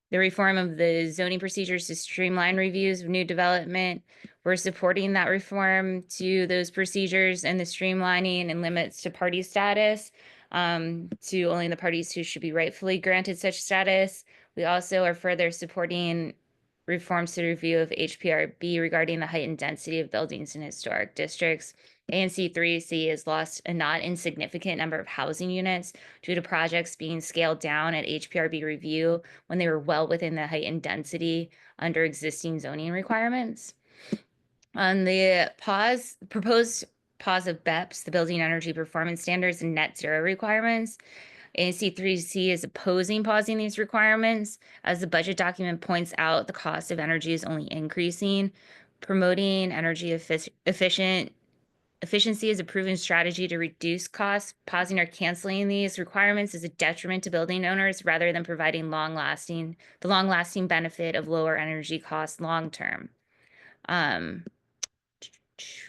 S1: The reform of the zoning procedures to streamline reviews of new development. We're supporting that reform to those procedures and the streamlining and limits to party status, to only the parties who should be rightfully granted such status. We also are further supporting reforms to the review of HPRB regarding the height and density of buildings in historic districts. ANC3C has lost a not insignificant number of housing units due to projects being scaled down at HPRB review when they were well within the height and density under existing zoning requirements. On the proposed pause of BEPS, the Building Energy Performance Standards and net zero requirements, ANC3C is opposing pausing these requirements. As the budget document points out, the cost of energy is only increasing. Promoting energy efficiency is a proven strategy to reduce costs. Pausing or canceling these requirements is a detriment to building owners rather than providing the long-lasting benefit of lower energy costs long-term.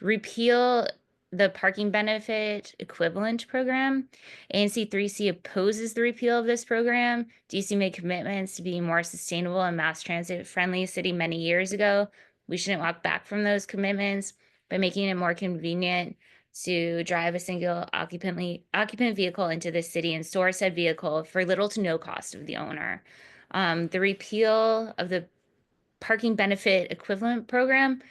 S1: repeal the parking benefit equivalent program. ANC3C opposes the repeal of this program. DC made commitments to be more sustainable and mass transit friendly city many years ago. We shouldn't walk back from those commitments by making it more convenient to drive a single occupant vehicle into the city and store said vehicle for little to no cost of the owner. The repeal of the parking benefit equivalent program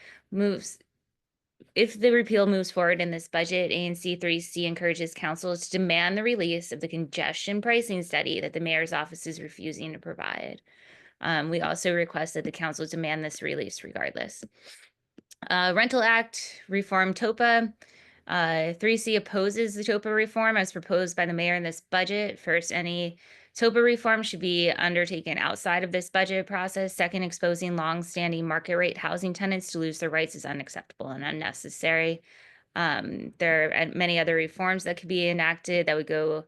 S1: if the repeal moves forward in this budget, ANC3C encourages council to demand the release of the congestion pricing study that the mayor's office is refusing to provide. We also request that the council demand this release regardless. Rental Act reform TOPA. 3C opposes the TOPA reform as proposed by the mayor in this budget. First, any TOPA reform should be undertaken outside of this budget process. Second, exposing long-standing market rate housing tenants to lose their rights is unacceptable and unnecessary. There are many other reforms that could be enacted that would go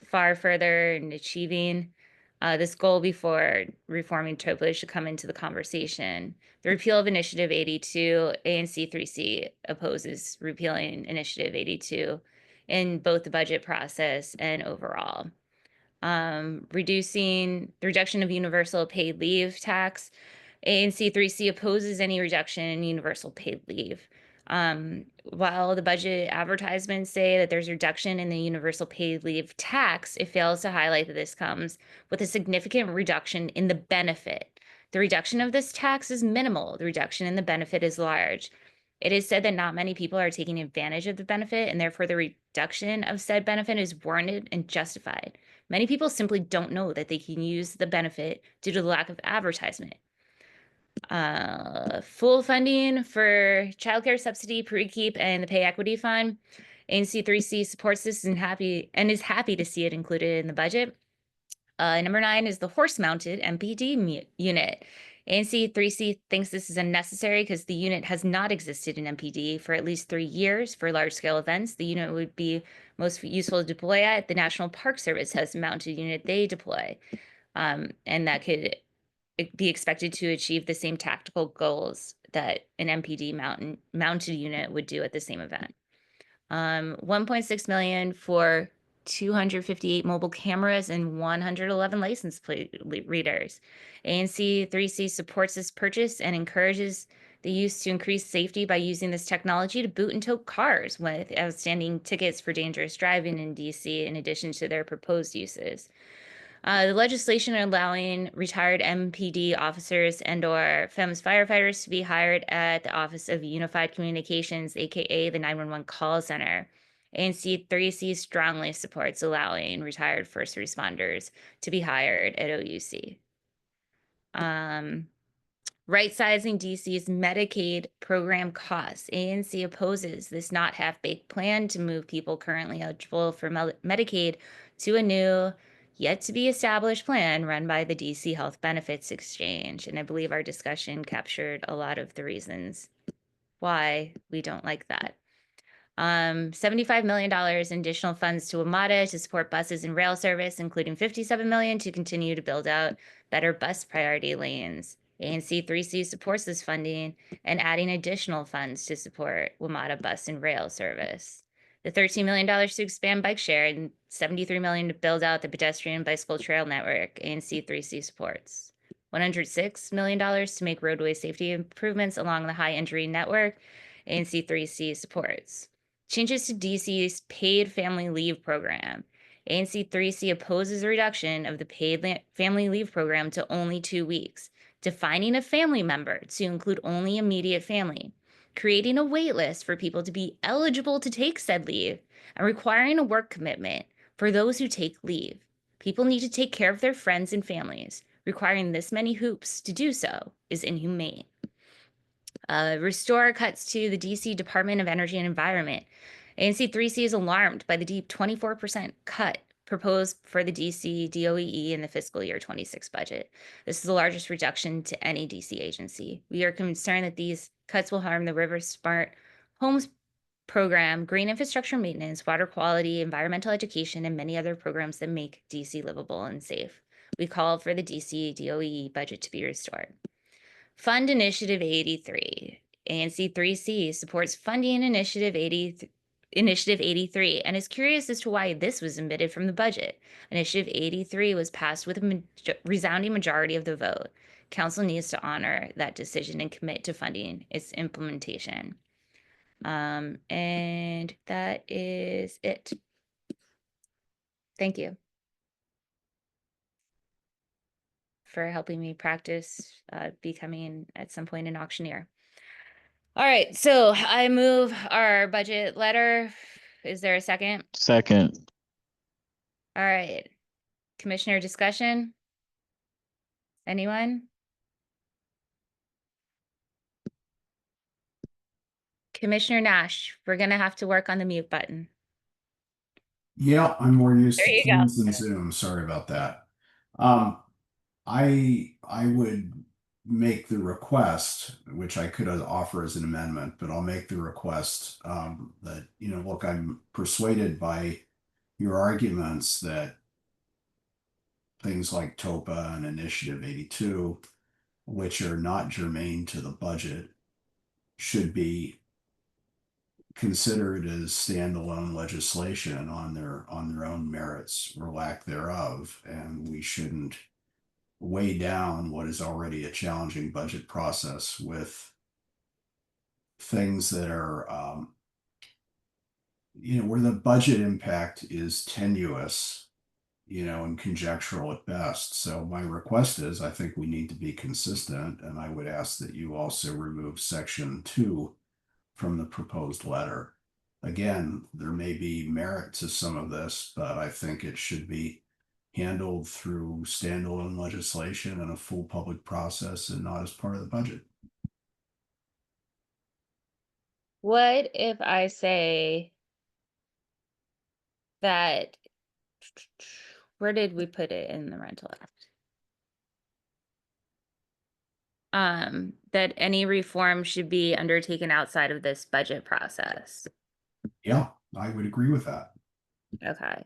S1: far further in achieving this goal before reforming TOPA should come into the conversation. The repeal of Initiative 82, ANC3C opposes repealing Initiative 82 in both the budget process and overall. Reducing the reduction of universal paid leave tax. ANC3C opposes any reduction in universal paid leave. While the budget advertisements say that there's a reduction in the universal paid leave tax, it fails to highlight that this comes with a significant reduction in the benefit. The reduction of this tax is minimal. The reduction in the benefit is large. It is said that not many people are taking advantage of the benefit, and therefore the reduction of said benefit is warranted and justified. Many people simply don't know that they can use the benefit due to the lack of advertisement. Full funding for childcare subsidy, pre-keep, and the pay equity fund. ANC3C supports this and is happy to see it included in the budget. Number 9 is the horse-mounted MPD unit. ANC3C thinks this is unnecessary because the unit has not existed in MPD for at least 3 years. For large-scale events, the unit would be most useful to deploy at. The National Park Service has a mounted unit they deploy, and that could be expected to achieve the same tactical goals that an MPD mounted unit would do at the same event. 1.6 million for 258 mobile cameras and 111 license plate readers. ANC3C supports this purchase and encourages the use to increase safety by using this technology to boot and tow cars with outstanding tickets for dangerous driving in DC, in addition to their proposed uses. The legislation allowing retired MPD officers and/or FEMS firefighters to be hired at the Office of Unified Communications, aka the 911 call center. ANC3C strongly supports allowing retired first responders to be hired at OUC. Right-sizing DC's Medicaid program costs. ANC opposes this not half-baked plan to move people currently eligible for Medicaid to a new, yet-to-be-established plan run by the DC Health Benefits Exchange. And I believe our discussion captured a lot of the reasons why we don't like that. $75 million in additional funds to WMATA to support buses and rail service, including $57 million to continue to build out better bus priority lanes. ANC3C supports this funding and adding additional funds to support WMATA bus and rail service. The $13 million to expand bike share and $73 million to build out the pedestrian bicycle trail network, ANC3C supports. $106 million to make roadway safety improvements along the high injury network, ANC3C supports. Changes to DC's paid family leave program. ANC3C opposes a reduction of the paid family leave program to only 2 weeks, defining a family member to include only immediate family, creating a wait list for people to be eligible to take said leave, and requiring a work commitment for those who take leave. People need to take care of their friends and families. Requiring this many hoops to do so is inhumane. Restore cuts to the DC Department of Energy and Environment. ANC3C is alarmed by the deep 24% cut proposed for the DC DOEE in the fiscal year 26 budget. This is the largest reduction to any DC agency. We are concerned that these cuts will harm the River Smart Homes program, green infrastructure maintenance, water quality, environmental education, and many other programs that make DC livable and safe. We call for the DC DOEE budget to be restored. Fund Initiative 83. ANC3C supports funding Initiative 83 and is curious as to why this was omitted from the budget. Initiative 83 was passed with a resounding majority of the vote. Council needs to honor that decision and commit to funding its implementation. And that is it. Thank you for helping me practice becoming at some point an auctioneer. All right, so I move our budget letter. Is there a second?
S2: Second.
S1: All right, commissioner discussion? Anyone? Commissioner Nash, we're gonna have to work on the mute button.
S4: Yeah, I'm more used
S1: There
S4: to
S1: you go.
S4: Teams than Zoom. Sorry about that. I would make the request, which I could offer as an amendment, but I'll make the request that, look, I'm persuaded by your arguments that things like TOPA and Initiative 82, which are not germane to the budget, should be considered as standalone legislation on their own merits or lack thereof, and we shouldn't weigh down what is already a challenging budget process with things that are where the budget impact is tenuous, and conjectural at best. So my request is, I think we need to be consistent, and I would ask that you also remove section 2 from the proposed letter. Again, there may be merit to some of this, but I think it should be handled through standalone legislation and a full public process and not as part of the budget.
S1: What if I say that, where did we put it in the rental act? That any reform should be undertaken outside of this budget process.
S4: Yeah, I would agree with that.
S1: Okay.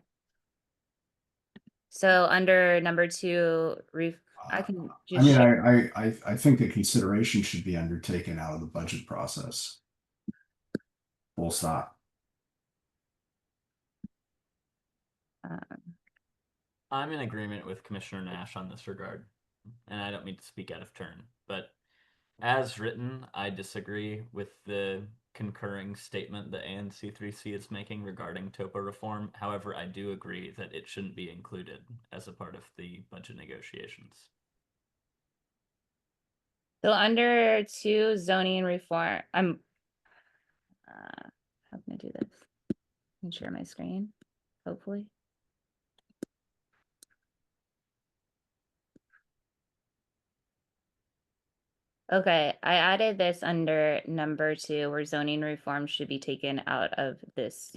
S1: So under number 2, I can just
S4: I think the consideration should be undertaken out of the budget process. Full stop.
S8: I'm in agreement with Commissioner Nash on this regard, and I don't mean to speak out of turn, but as written, I disagree with the concurring statement that ANC3C is making regarding TOPA reform. However, I do agree that it shouldn't be included as a part of the budget negotiations.
S1: So under 2 zoning reform, I'm how can I do this? I can share my screen, hopefully. Okay, I added this under number 2 where zoning reform should be taken out of this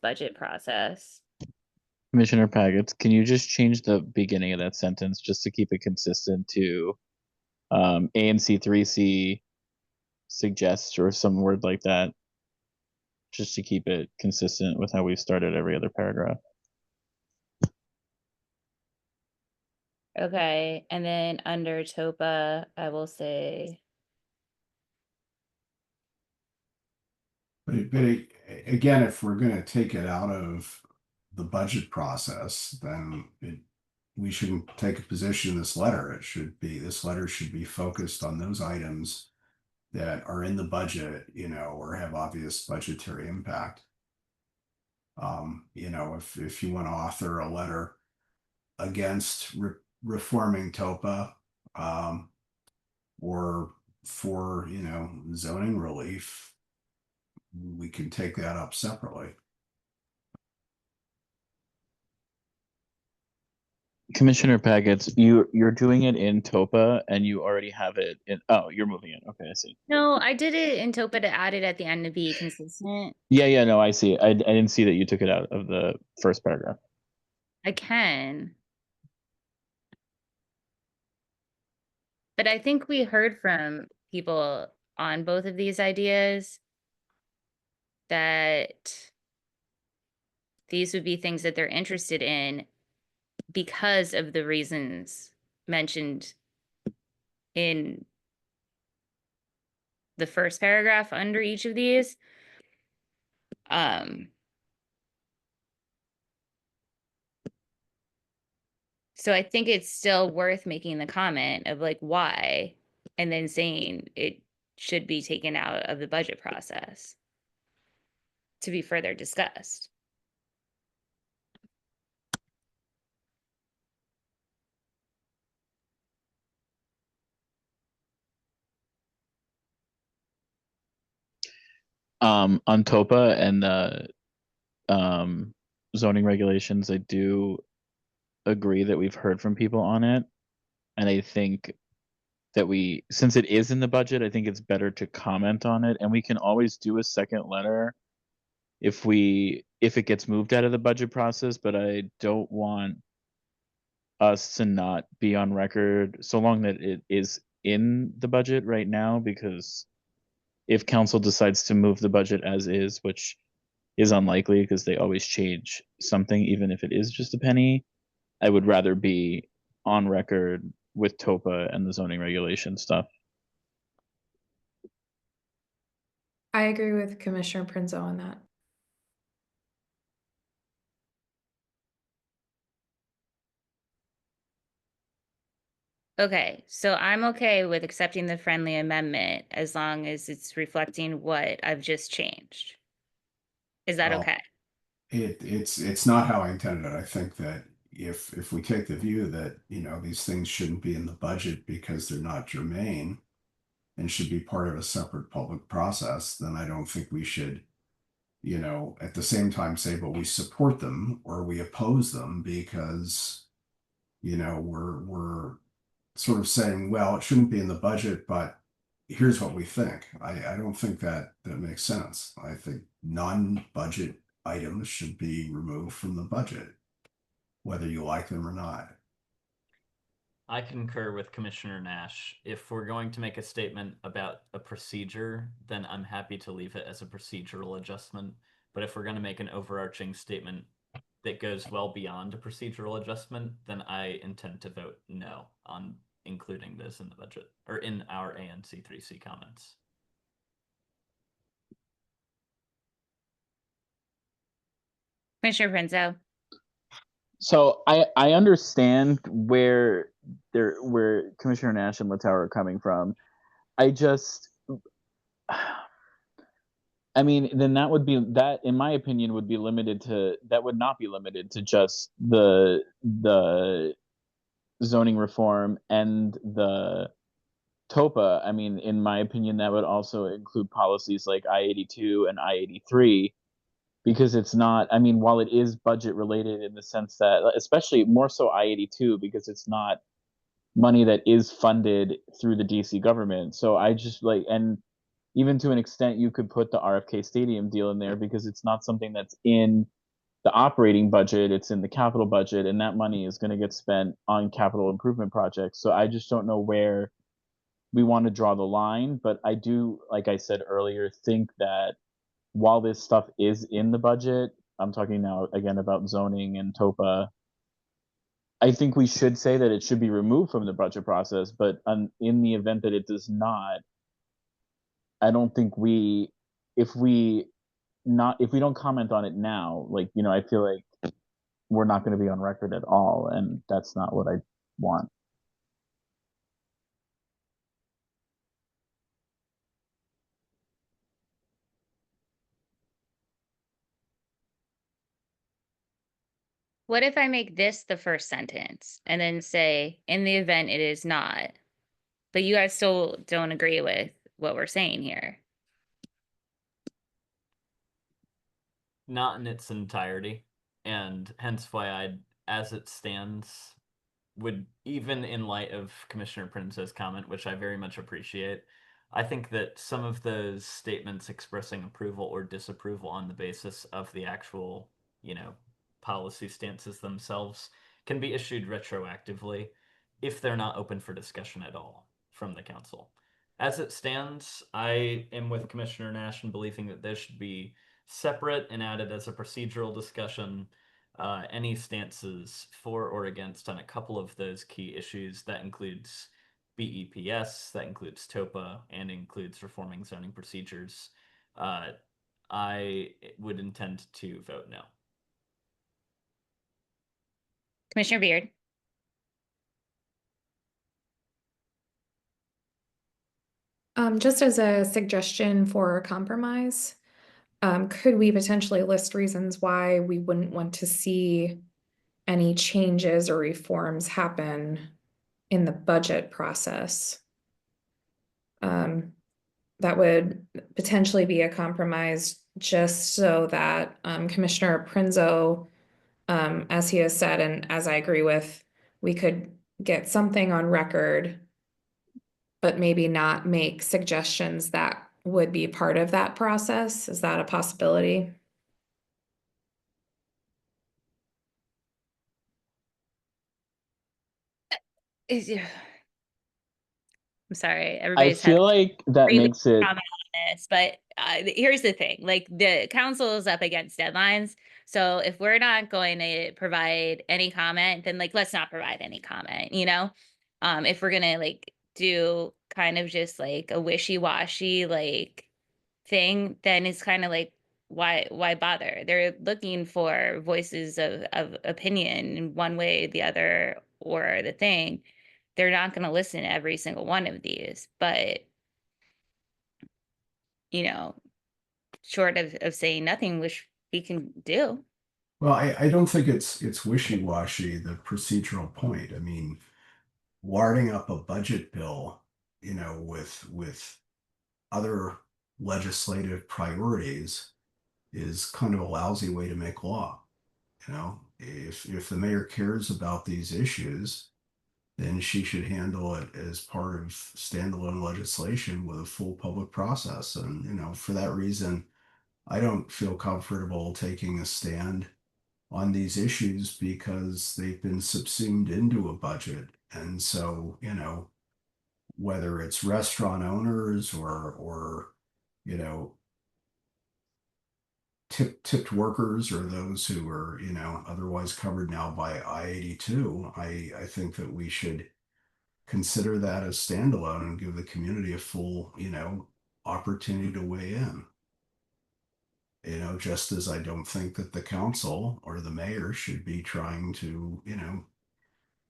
S1: budget process.
S2: Commissioner Paggett, can you just change the beginning of that sentence just to keep it consistent to ANC3C suggests or some word like that, just to keep it consistent with how we started every other paragraph?
S1: Okay, and then under TOPA, I will say.
S4: But again, if we're going to take it out of the budget process, then we shouldn't take a position in this letter. This letter should be focused on those items that are in the budget, or have obvious budgetary impact. If you want to author a letter against reforming TOPA, or for, zoning relief, we can take that up separately.
S2: Commissioner Paggett, you're doing it in TOPA and you already have it in, oh, you're moving it. Okay, I see.
S1: No, I did it in TOPA to add it at the end to be consistent.
S2: Yeah, no, I see. I didn't see that you took it out of the first paragraph.
S1: I can. But I think we heard from people on both of these ideas that these would be things that they're interested in because of the reasons mentioned in the first paragraph under each of these. So I think it's still worth making the comment of like why, and then saying it should be taken out of the budget process to be further discussed.
S2: On TOPA and the zoning regulations, I do agree that we've heard from people on it. And I think that since it is in the budget, I think it's better to comment on it. And we can always do a second letter if it gets moved out of the budget process, but I don't want us to not be on record so long that it is in the budget right now, because if council decides to move the budget as is, which is unlikely because they always change something, even if it is just a penny, I would rather be on record with TOPA and the zoning regulation stuff.
S7: I agree with Commissioner Prinzo on that.
S1: Okay, so I'm okay with accepting the friendly amendment as long as it's reflecting what I've just changed. Is that
S4: Well,
S1: okay?
S4: It's not how I intended it. I think that if we take the view that, these things shouldn't be in the budget because they're not germane and should be part of a separate public process, then I don't think we should, at the same time say, but we support them or we oppose them because, we're sort of saying, well, it shouldn't be in the budget, but here's what we think. I don't think that makes sense. I think non-budget items should be removed from the budget, whether you like them or not.
S8: I concur with Commissioner Nash. If we're going to make a statement about a procedure, then I'm happy to leave it as a procedural adjustment. But if we're going to make an overarching statement that goes well beyond a procedural adjustment, then I intend to vote no on including this in the budget or in our ANC3C comments.
S1: Commissioner Prinzo.
S2: So I understand where Commissioner Nash and Latour are coming from. I mean, then that in my opinion would not be limited to just the zoning reform and the TOPA. I mean, in my opinion, that would also include policies like I-82 and I-83, because it's not, I mean, while it is budget related in the sense that, especially more so I-82, because it's not money that is funded through the DC government. So I just and even to an extent, you could put the RFK Stadium deal in there because it's not something that's in the operating budget, it's in the capital budget, and that money is going to get spent on capital improvement projects. So I just don't know where we want to draw the line. But I do, like I said earlier, think that while this stuff is in the budget, I'm talking now again about zoning and TOPA, I think we should say that it should be removed from the budget process. But in the event that it does not, I don't think if we don't comment on it now, I feel like we're not going to be on record at all, and that's not what I want.
S1: What if I make this the first sentence and then say, in the event it is not, but you guys still don't agree with what we're saying here?
S8: Not in its entirety, and hence why I, as it stands, would, even in light of Commissioner Prince's comment, which I very much appreciate, I think that some of those statements expressing approval or disapproval on the basis of the actual, policy stances themselves can be issued retroactively if they're not open for discussion at all from the council. As it stands, I am with Commissioner Nash in believing that this should be separate and added as a procedural discussion. Any stances for or against on a couple of those key issues, that includes BEPS, that includes TOPA, and includes reforming zoning procedures, I would intend to vote no.
S1: Commissioner Beard.
S7: Just as a suggestion for a compromise, could we potentially list reasons why we wouldn't want to see any changes or reforms happen in the budget process? That would potentially be a compromise, just so that Commissioner Prinzo, as he has said, and as I agree with, we could get something on record, but maybe not make suggestions that would be part of that process. Is that a possibility?
S1: I'm sorry,
S2: I
S1: everybody's
S2: feel
S1: having
S2: like that
S1: really
S2: makes it.
S1: comment on this, but here's the thing: like the council is up against deadlines, so if we're not going to provide any comment, then like let's not provide any comment. You know, if we're gonna like do kind of just like a wishy-washy like thing, then it's kind of like why bother? They're looking for voices of opinion in one way, the other, or the thing. They're not going to listen to every single one of these, but you know, short of saying nothing, which we can do.
S4: Well, I don't think it's wishy-washy, the procedural point. I mean, larding up a budget bill, with other legislative priorities is kind of a lousy way to make law. If the mayor cares about these issues, then she should handle it as part of standalone legislation with a full public process. And, for that reason, I don't feel comfortable taking a stand on these issues because they've been subsumed into a budget. And so, whether it's restaurant owners or, you know, tipped workers or those who are, otherwise covered now by I-82, I think that we should consider that as standalone and give the community a full, opportunity to weigh in. Just as I don't think that the council or the mayor should be trying to,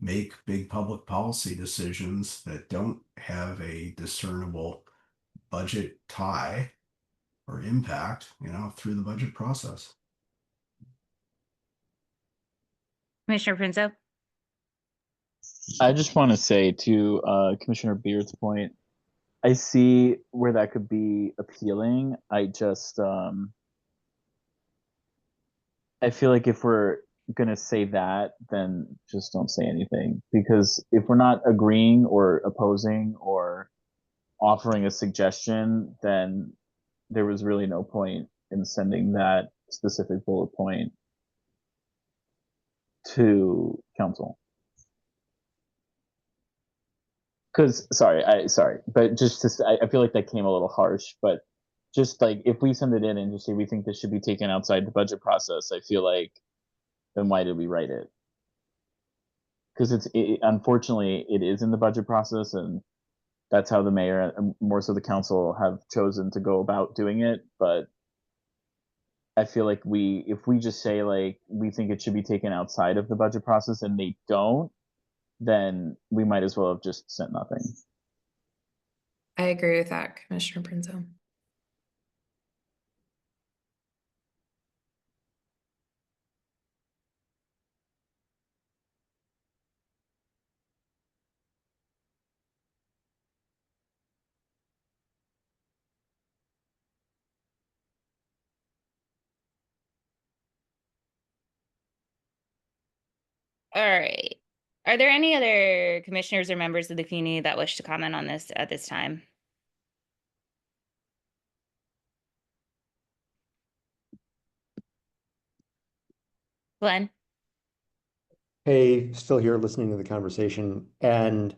S4: make big public policy decisions that don't have a discernible budget tie or impact, through the budget process.
S1: Commissioner Prinzo.
S2: I just want to say to Commissioner Beard's point, I see where that could be appealing. I just I feel like if we're gonna say that, then just don't say anything. Because if we're not agreeing or opposing or offering a suggestion, then there was really no point in sending that specific bullet point to council. Because sorry, but just I feel like that came a little harsh. But just like if we send it in and just say we think this should be taken outside the budget process, I feel like then why did we write it? Because unfortunately it is in the budget process, and that's how the mayor and more so the council have chosen to go about doing it. But I feel like if we just say like we think it should be taken outside of the budget process and they don't, then we might as well have just sent nothing.
S7: I agree with that, Commissioner Prinzo.
S1: All right. Are there any other commissioners or members of the community that wish to comment on this at this time? Glenn?
S15: Hey, still here listening to the conversation. And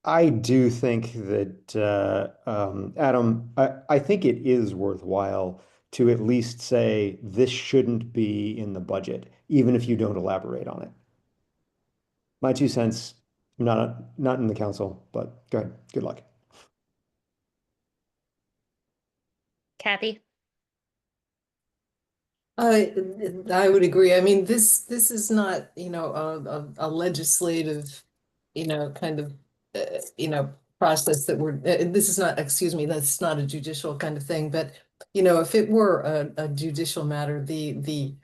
S15: I do think that, Adam, I think it is worthwhile to at least say this shouldn't be in the budget, even if you don't elaborate on it. My 2 cents, I'm not in the council, but go ahead. Good luck.
S1: Kathy?
S14: I would agree. I mean, this is not, you know, a legislative, you know, kind of, you know, process that we're, this is not, excuse me, that's not a judicial kind of thing, but, you know, if it were a judicial matter, the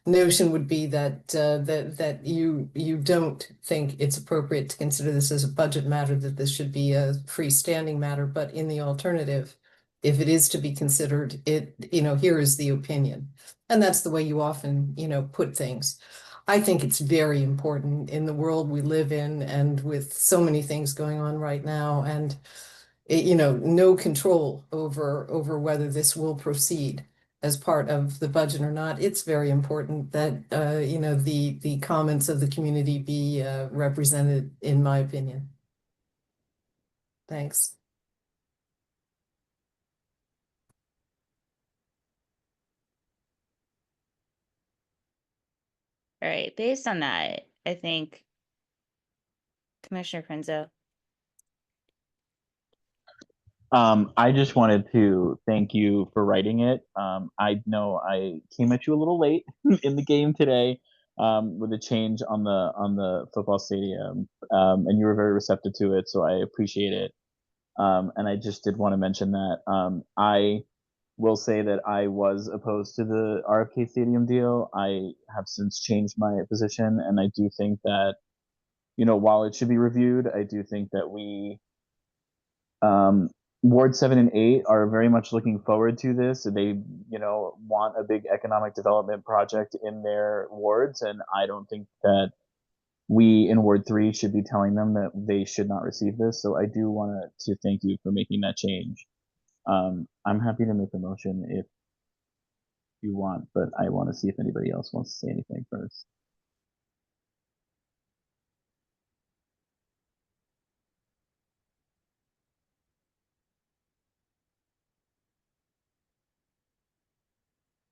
S14: notion would be that that you don't think it's appropriate to consider this as a budget matter, that this should be a freestanding matter, but in the alternative, if it is to be considered, it, you know, here is the opinion. And that's the way you often, you know, put things. I think it's very important in the world we live in and with so many things going on right now, and you know, no control over whether this will proceed as part of the budget or not. It's very important that you know, the comments of the community be represented, in my opinion. Thanks.
S1: All right, based on that, I think Commissioner Prinzo.
S2: I just wanted to thank you for writing it. I know I came at you a little late in the game today with the change on the football stadium, and you were very receptive to it, so I appreciate it. And I just did want to mention that I will say that I was opposed to the RFK Stadium deal. I have since changed my position, and I do think that, you know, while it should be reviewed, I do think that we um, Ward 7 and 8 are very much looking forward to this. They, you know, want a big economic development project in their wards, and I don't think that we in Ward 3 should be telling them that they should not receive this. So I do want to thank you for making that change. I'm happy to make a motion if you want, but I want to see if anybody else wants to say anything first.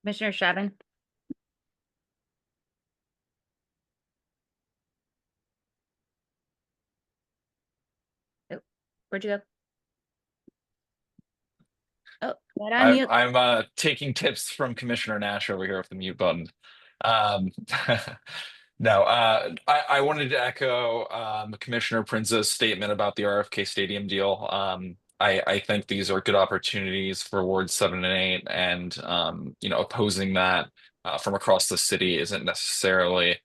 S1: Commissioner Shraven? Oh, where'd you go? Oh, right on mute.
S16: I'm taking tips from Commissioner Nash over here with the mute button. Um, no, I wanted to echo Commissioner Prince's statement about the RFK Stadium deal. I think these are good opportunities for Wards 7 and 8, and you know, opposing that from across the city isn't necessarily,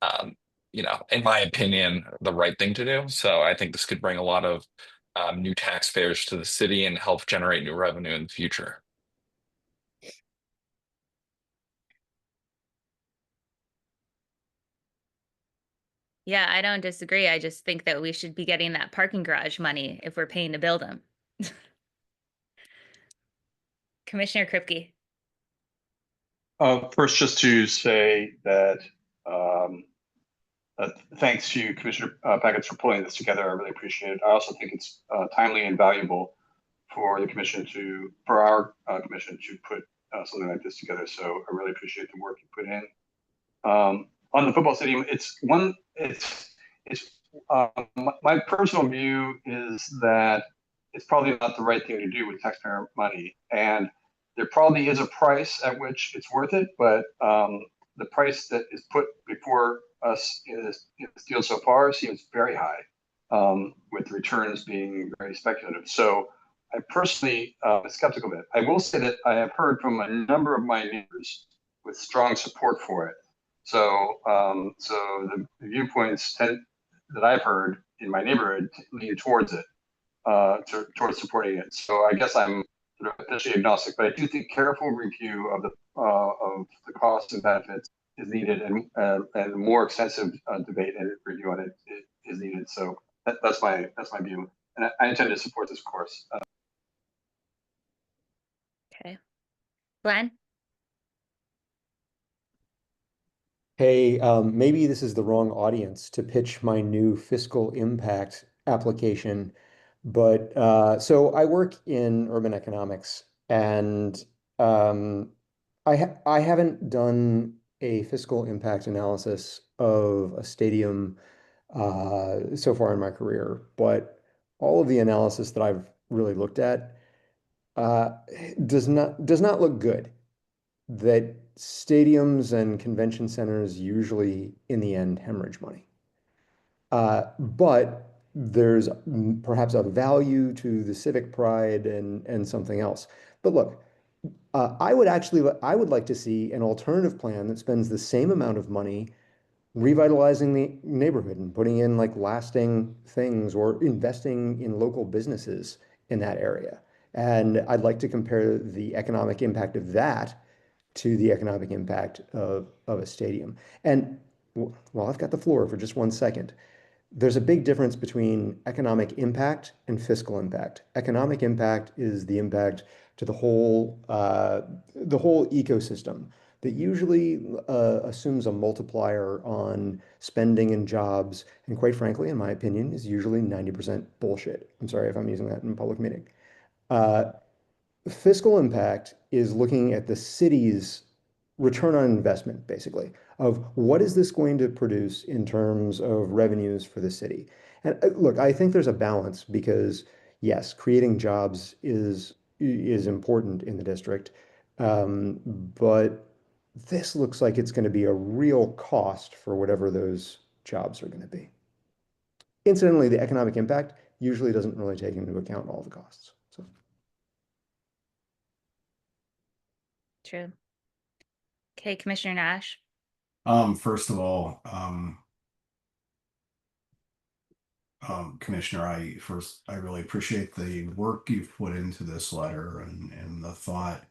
S16: um, you know, in my opinion, the right thing to do. So I think this could bring a lot of new taxpayers to the city and help generate new revenue in the future.
S1: Yeah, I don't disagree. I just think that we should be getting that parking garage money if we're paying to build them. Commissioner Kripke.
S6: First, just to say that thanks to Commissioner Packets for pulling this together. I really appreciate it. I also think it's timely and valuable for the commission for our commission to put something like this together. So I really appreciate the work you put in. On the football stadium, my personal view is that it's probably not the right thing to do with taxpayer money, and there probably is a price at which it's worth it, but the price that is put before us in this deal so far seems very high, with returns being very speculative. So I personally am skeptical of it. I will say that I have heard from a number of my neighbors with strong support for it. So, so the viewpoints that I've heard in my neighborhood lean towards it, towards supporting it. So I guess I'm sort of officially agnostic, but I do think careful review of the costs and benefits is needed, and more extensive debate and review on it is needed. So that's my view, and I intend to support this course.
S1: Okay. Glenn?
S15: Hey, maybe this is the wrong audience to pitch my new fiscal impact application, but so I work in urban economics, and I haven't done a fiscal impact analysis of a stadium so far in my career, but all of the analysis that I've really looked at uh, does not look good. That stadiums and convention centers usually, in the end, hemorrhage money. But there's perhaps a value to the civic pride and something else. But look, I would like to see an alternative plan that spends the same amount of money revitalizing the neighborhood and putting in like lasting things or investing in local businesses in that area. And I'd like to compare the economic impact of that to the economic impact of a stadium. And well, I've got the floor for just 1 second. There's a big difference between economic impact and fiscal impact. Economic impact is the impact to the whole ecosystem that usually assumes a multiplier on spending and jobs, and quite frankly, in my opinion, is usually 90% bullshit. I'm sorry if I'm using that in a public meeting. Fiscal impact is looking at the city's return on investment, basically, of what is this going to produce in terms of revenues for the city. And look, I think there's a balance because yes, creating jobs is important in the district, but this looks like it's going to be a real cost for whatever those jobs are going to be. Incidentally, the economic impact usually doesn't really take into account all the costs. So.
S1: True. Okay, Commissioner Nash.
S4: First of all, Commissioner, I really appreciate the work you've put into this letter and the thought.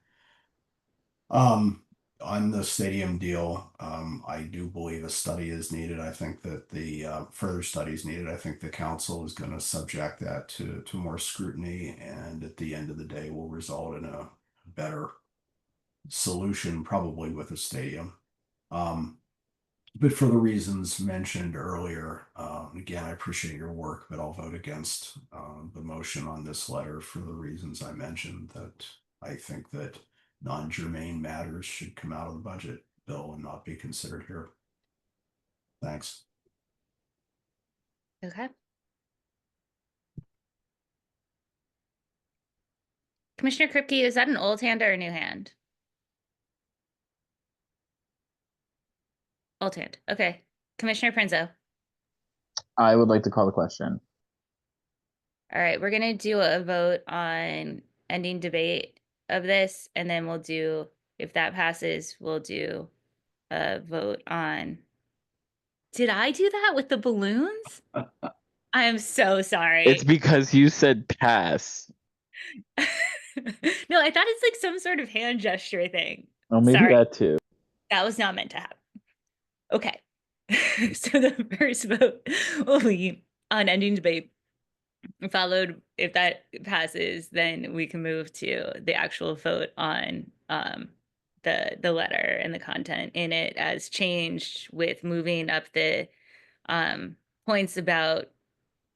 S4: On the stadium deal, I do believe a study is needed. I think that the further study is needed. I think the council is going to subject that to more scrutiny, and at the end of the day, will result in a better solution, probably with a stadium. But for the reasons mentioned earlier, again, I appreciate your work, but I'll vote against the motion on this letter for the reasons I mentioned, that I think that non-germane matters should come out of the budget bill and not be considered here. Thanks.
S1: Okay. Commissioner Kripke, is that an old hand or a new hand? Old hand. Okay. Commissioner Prinzo.
S2: I would like to call the question.
S1: All right, we're gonna do a vote on ending debate of this, and then we'll do, if that passes, we'll do a vote on. Did I do that with the balloons? I am so sorry.
S2: It's because you said pass.
S1: No, I thought it's like some sort of hand gesture thing.
S2: Oh, maybe
S1: Sorry.
S2: that too.
S1: That was not meant to happen. Okay. So the first vote will be on ending debate. Followed, if that passes, then we can move to the actual vote on the letter and the content in it as changed, with moving up the points about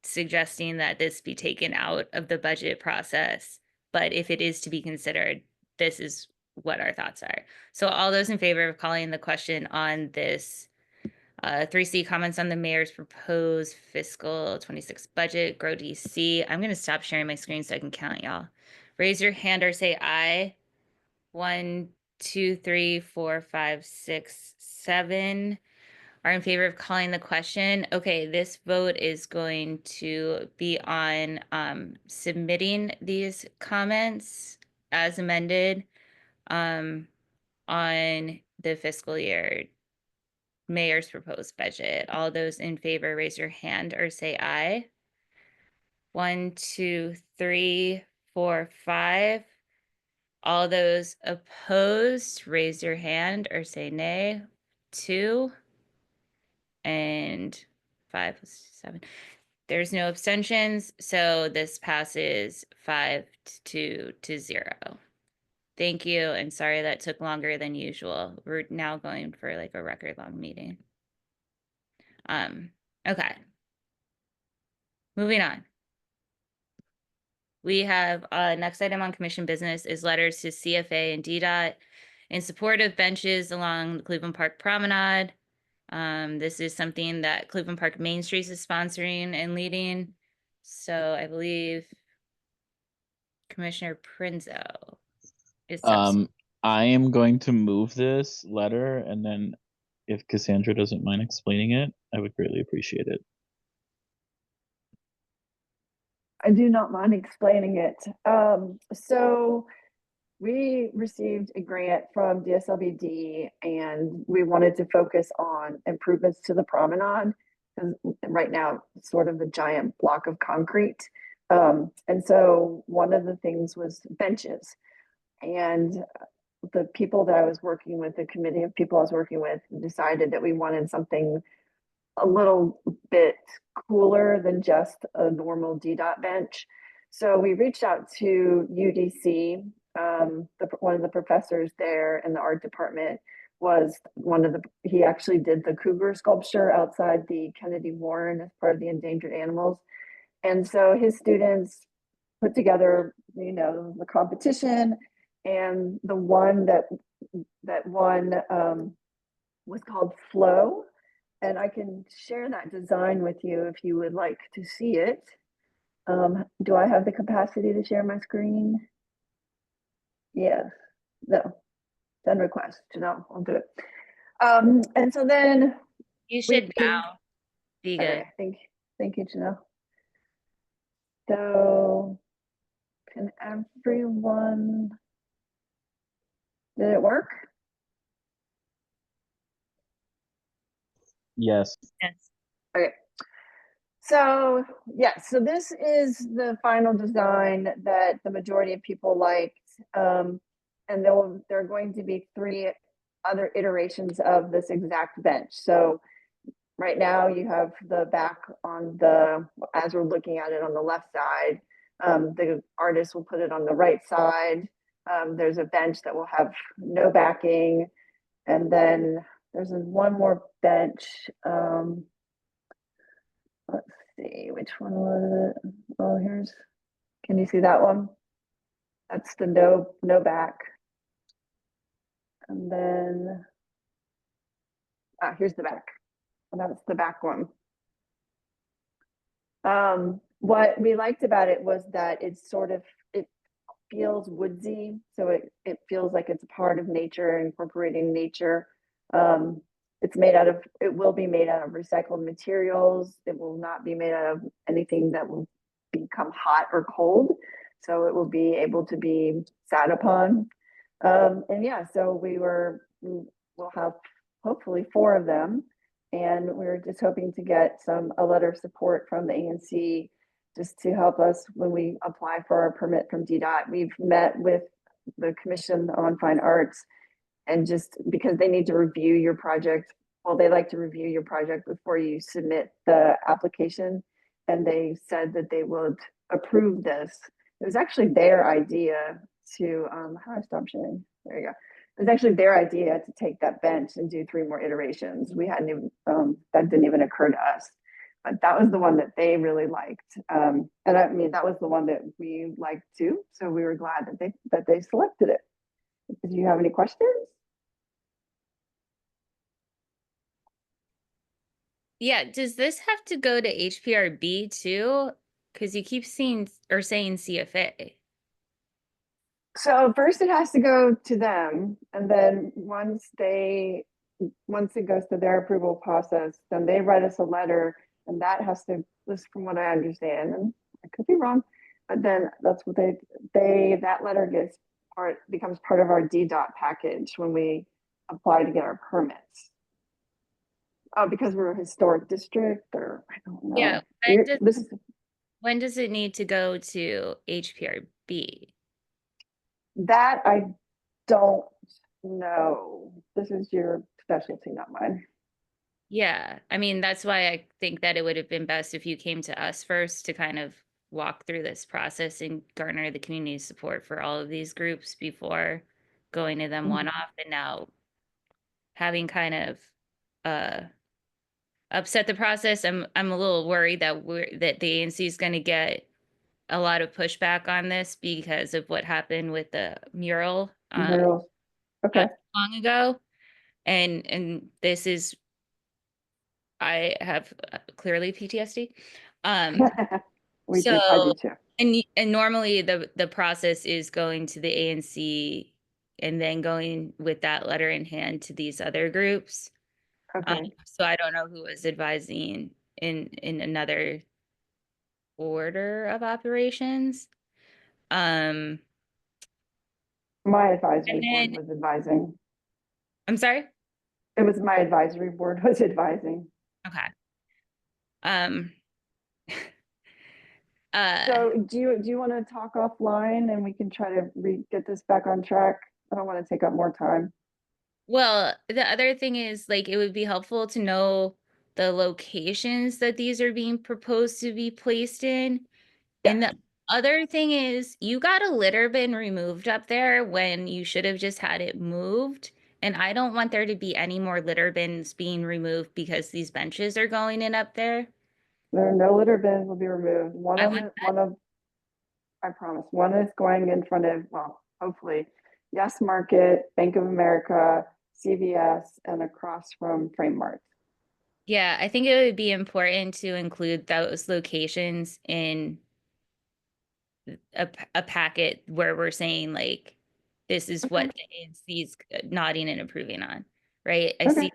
S1: suggesting that this be taken out of the budget process. But if it is to be considered, this is what our thoughts are. So all those in favor of calling the question on this 3C, comments on the mayor's proposed fiscal 26 budget, grow DC. I'm going to stop sharing my screen so I can count y'all. Raise your hand or say aye. 1, 2, 3, 4, 5, 6, 7 are in favor of calling the question. Okay, this vote is going to be on submitting these comments as amended on the fiscal year mayor's proposed budget. All those in favor, raise your hand or say aye. 1, 2, 3, 4, 5. All those opposed, raise your hand or say nay. 2 and 5 plus 7. There's no abstentions, so this passes 5 to 0. Thank you, and sorry that took longer than usual. We're now going for like a record long meeting. Okay. Moving on. We have next item on commission business is letters to CFA and DDOT in support of benches along the Cleveland Park Promenade. This is something that Cleveland Park Main Street is sponsoring and leading. So I believe Commissioner Prinzo is
S2: I am going to move this letter, and then if Cassandra doesn't mind explaining it, I would greatly appreciate it.
S10: I do not mind explaining it. So we received a grant from DSLBD, and we wanted to focus on improvements to the promenade, because right now it's sort of a giant block of concrete. And so one of the things was benches. And the people that I was working with, the committee of people I was working with, decided that we wanted something a little bit cooler than just a normal DDOT bench. So we reached out to UDC. One of the professors there in the art department was he actually did the cougar sculpture outside the Kennedy Warren as part of the endangered animals. And so his students put together, the competition, and the one that won was called Flow. And I can share that design with you if you would like to see it. Do I have the capacity to share my screen? Yes. No. Send request. No, I'll do it. And so then
S1: you should now be good.
S10: Okay, thank you, Janelle. So can everyone, did it work?
S2: Yes.
S1: Yes.
S10: Okay. So so this is the final design that the majority of people liked. And there are going to be 3 other iterations of this exact bench. So right now you have the back as we're looking at it on the left side, the artist will put it on the right side. There's a bench that will have no backing. And then there's one more bench. Let's see, which one was it? Oh, can you see that one? That's the no back. And then, here's the back. And that's the back one. What we liked about it was that it feels woodsy. So it feels like it's a part of nature, incorporating nature. It will be made out of recycled materials. It will not be made out of anything that will become hot or cold. So it will be able to be sat upon. So we'll have hopefully 4 of them. And we're just hoping to get a letter of support from the ANC just to help us when we apply for our permit from DDOT. We've met with the Commission on Fine Arts, and just because they need to review your project, they like to review your project before you submit the application. And they said that they would approve this. It was actually their idea to, how do I stop sharing? There you go. It was actually their idea to take that bench and do 3 more iterations. We hadn't even, that didn't even occur to us. But that was the one that they really liked. And I mean, that was the one that we liked too. So we were glad that they selected it. Do you have any questions?
S1: Yeah, does this have to go to HPRB too? Because you keep saying CFA.
S10: So first it has to go to them, and then once it goes to their approval process, then they write us a letter, and that has to, this from what I understand, and I could be wrong, but then that's what that letter becomes part of our DDOT package when we apply to get our permits. Because we're a historic district, or I don't know.
S1: Yeah. When does it need to go to HPRB?
S10: That I don't know. This is your specialty, not mine.
S1: Yeah, I mean, that's why I think that it would have been best if you came to us first to kind of walk through this process and garner the community support for all of these groups before going to them one off, and now having kind of upset the process. I'm a little worried that the ANC is going to get a lot of pushback on this because of what happened with the mural
S10: Okay.
S1: long ago, and this is I have clearly PTSD.
S10: I
S1: So,
S10: do too.
S1: and normally the process is going to the ANC and then going with that letter in hand to these other groups.
S10: Okay.
S1: So I don't know who was advising in another order of operations. Um,
S10: My
S1: and
S10: advisory board
S1: then
S10: was advising.
S1: I'm sorry.
S10: It was my advisory board was advising.
S1: Okay. Um.
S10: So do you want to talk offline and we can try to get this back on track? I don't want to take up more time.
S1: Well, the other thing is like it would be helpful to know the locations that these are being proposed to be placed in. And the other thing is you got a litter bin removed up there when you should have just had it moved. And I don't want there to be any more litter bins being removed because these benches are going in up there.
S10: There are no litter bins will be removed. I promise, one is going in front of, well, hopefully, Yes Market, Bank of America, CVS, and across from Frame Mart.
S1: Yeah, I think it would be important to include those locations in a packet where we're saying like, this is what the ANC's nodding and approving on, right? I see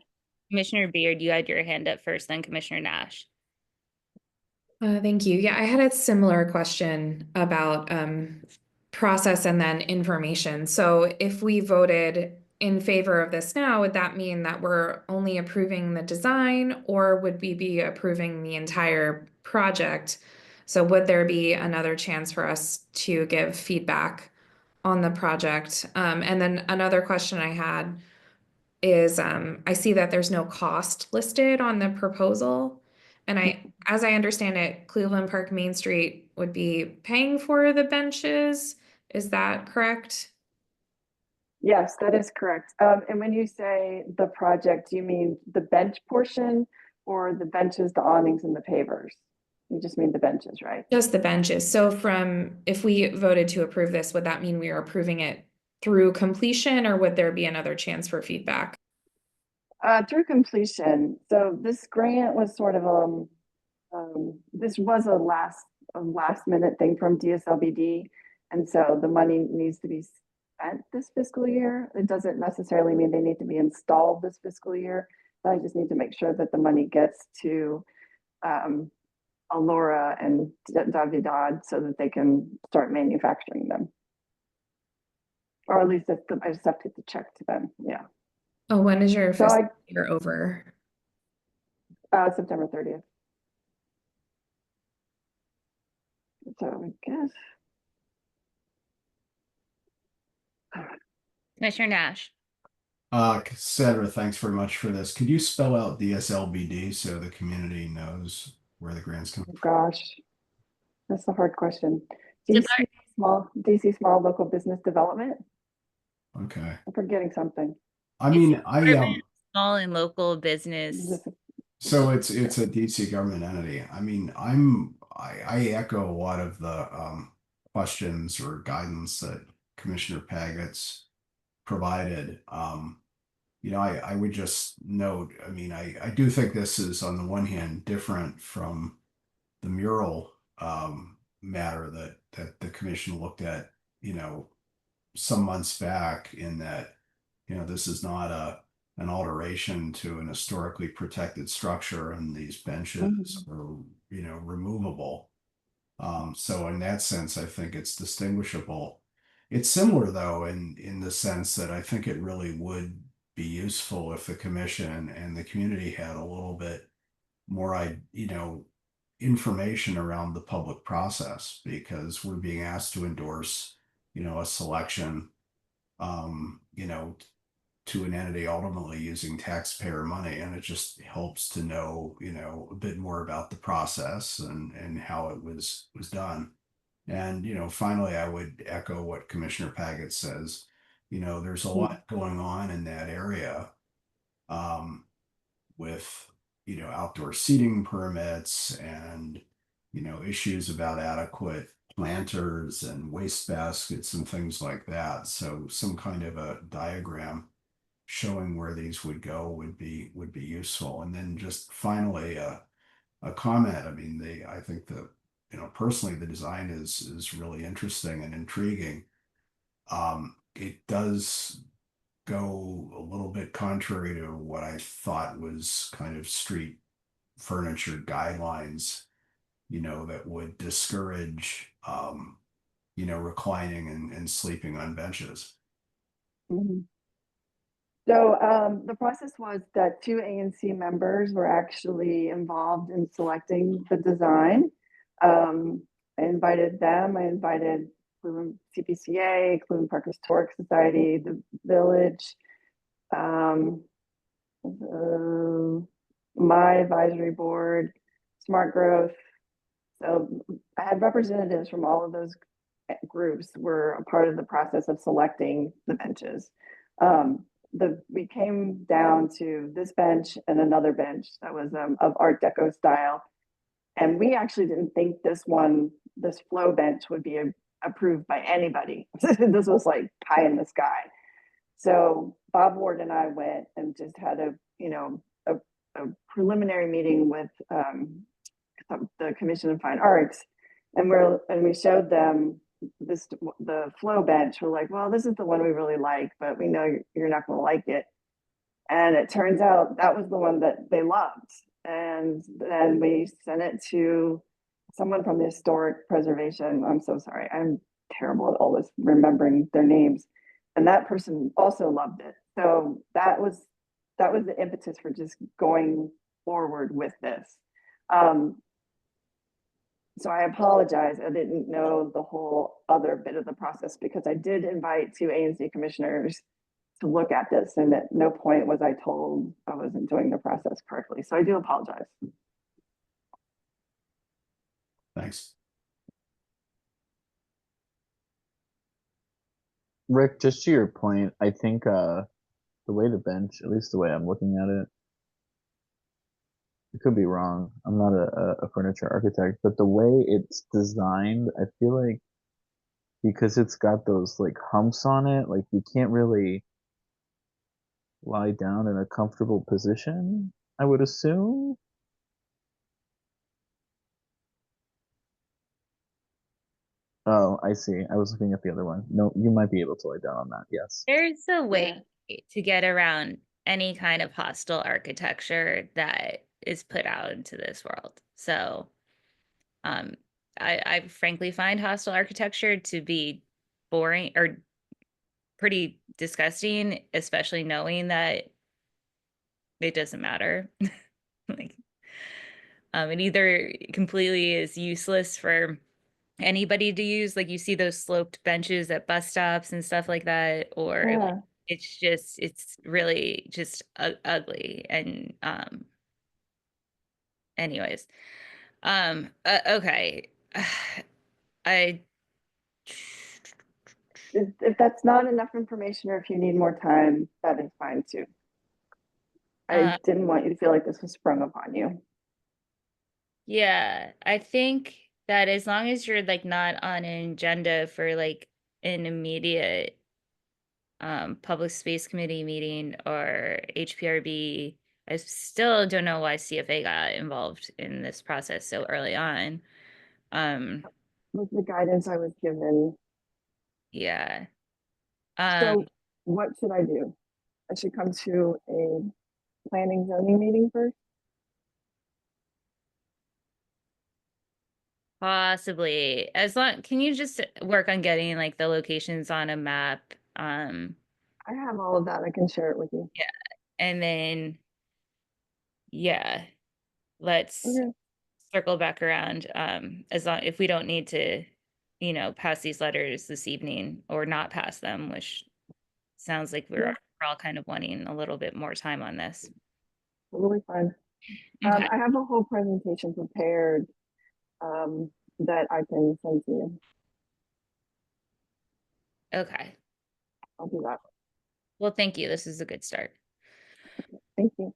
S1: Commissioner Beard, you had your hand up first, then Commissioner Nash.
S7: Thank you. Yeah, I had a similar question about process and then information. So if we voted in favor of this now, would that mean that we're only approving the design, or would we be approving the entire project? So would there be another chance for us to give feedback on the project? And then another question I had is I see that there's no cost listed on the proposal. And as I understand it, Cleveland Park Main Street would be paying for the benches. Is that correct?
S10: Yes, that is correct. And when you say the project, do you mean the bench portion or the benches, the awnings, and the pavers? You just mean the benches, right?
S7: Just the benches. So if we voted to approve this, would that mean we are approving it through completion, or would there be another chance for feedback?
S10: Through completion. So this grant was sort of this was a last minute thing from DSLBD, and so the money needs to be spent this fiscal year. It doesn't necessarily mean they need to be installed this fiscal year. I just need to make sure that the money gets to Alora and Davidad so that they can start manufacturing them. Or at least I just have to get the check to them. Yeah.
S7: Oh, when is your fiscal year over?
S10: September 30th. So I guess.
S1: Commissioner Nash.
S4: Cassandra, thanks very much for this. Could you spell out DSLBD so the community knows where the grants come from?
S10: Gosh, that's a hard question. DC Small Local Business Development.
S4: Okay.
S10: I'm forgetting something.
S4: I mean,
S1: small and local business.
S4: So it's a DC government entity. I mean, I echo a lot of the questions or guidance that Commissioner Pagets provided. I would just note, I mean, I do think this is on the one hand different from the mural matter that the commission looked at, some months back, in that, this is not an alteration to an historically protected structure, and these benches are, removable. So in that sense, I think it's distinguishable. It's similar though, in the sense that I think it really would be useful if the commission and the community had a little bit more, information around the public process, because we're being asked to endorse, a selection, to an entity ultimately using taxpayer money. And it just helps to know, a bit more about the process and how it was done. And, finally, I would echo what Commissioner Paget says. There's a lot going on in that area with, outdoor seating permits and, issues about adequate planters and waste baskets and things like that. So some kind of a diagram showing where these would go would be useful. And then just finally, a comment. I mean, I think that, personally, the design is really interesting and intriguing. It does go a little bit contrary to what I thought was kind of street furniture guidelines, that would discourage, reclining and sleeping on benches.
S10: Mhm. So the process was that two ANC members were actually involved in selecting the design. I invited them. I invited Cleveland CPCA, Cleveland Park Historic Society, the village, um, my advisory board, Smart Growth. So I had representatives from all of those groups were a part of the process of selecting the benches. We came down to this bench and another bench that was of Art Deco style. And we actually didn't think this flow bench would be approved by anybody. This was like pie in the sky. So Bob Ward and I went and just had a preliminary meeting with the Commission of Fine Arts, and we showed them the flow bench. We're like, well, this is the one we really like, but we know you're not going to like it. And it turns out that was the one that they loved. And then we sent it to someone from the historic preservation. I'm so sorry. I'm terrible at all this remembering their names. And that person also loved it. So that was the impetus for just going forward with this. So I apologize. I didn't know the whole other bit of the process because I did invite two ANC commissioners to look at this, and at no point was I told I wasn't doing the process correctly. So I do apologize.
S4: Thanks.
S2: Rick, just to your point, I think the way the bench, at least the way I'm looking at it, I could be wrong. I'm not a furniture architect, but the way it's designed, I feel like because it's got those like humps on it, like you can't really lie down in a comfortable position, I would assume. Oh, I see. I was looking at the other one. No, you might be able to lie down on that. Yes.
S1: There's a way to get around any kind of hostile architecture that is put out into this world. So I frankly find hostile architecture to be boring or pretty disgusting, especially knowing that it doesn't matter. Like it either completely is useless for anybody to use, like you see those sloped benches at bus stops and stuff like that, or like, it's really just ugly. And anyways, okay. I
S10: If that's not enough information, or if you need more time, that is fine too. I didn't want you to feel like this was sprung upon you.
S1: Yeah, I think that as long as you're like not on an agenda for like an immediate public space committee meeting or HPRB, I still don't know why CFA got involved in this process so early on.
S10: With the guidance I was given.
S1: Yeah.
S10: So what should I do? I should come to a planning zoning meeting first?
S1: Possibly. Can you just work on getting like the locations on a map?
S10: I have all of that. I can share it with you.
S1: Yeah. And then, yeah, let's circle back around. As long if we don't need to, pass these letters this evening or not pass them, which sounds like we're all kind of wanting a little bit more time on this.
S10: Totally fine.
S1: Okay.
S10: I have a whole presentation prepared that I can send to you.
S1: Okay.
S10: I'll do that.
S1: Well, thank you. This is a good start.
S10: Thank you.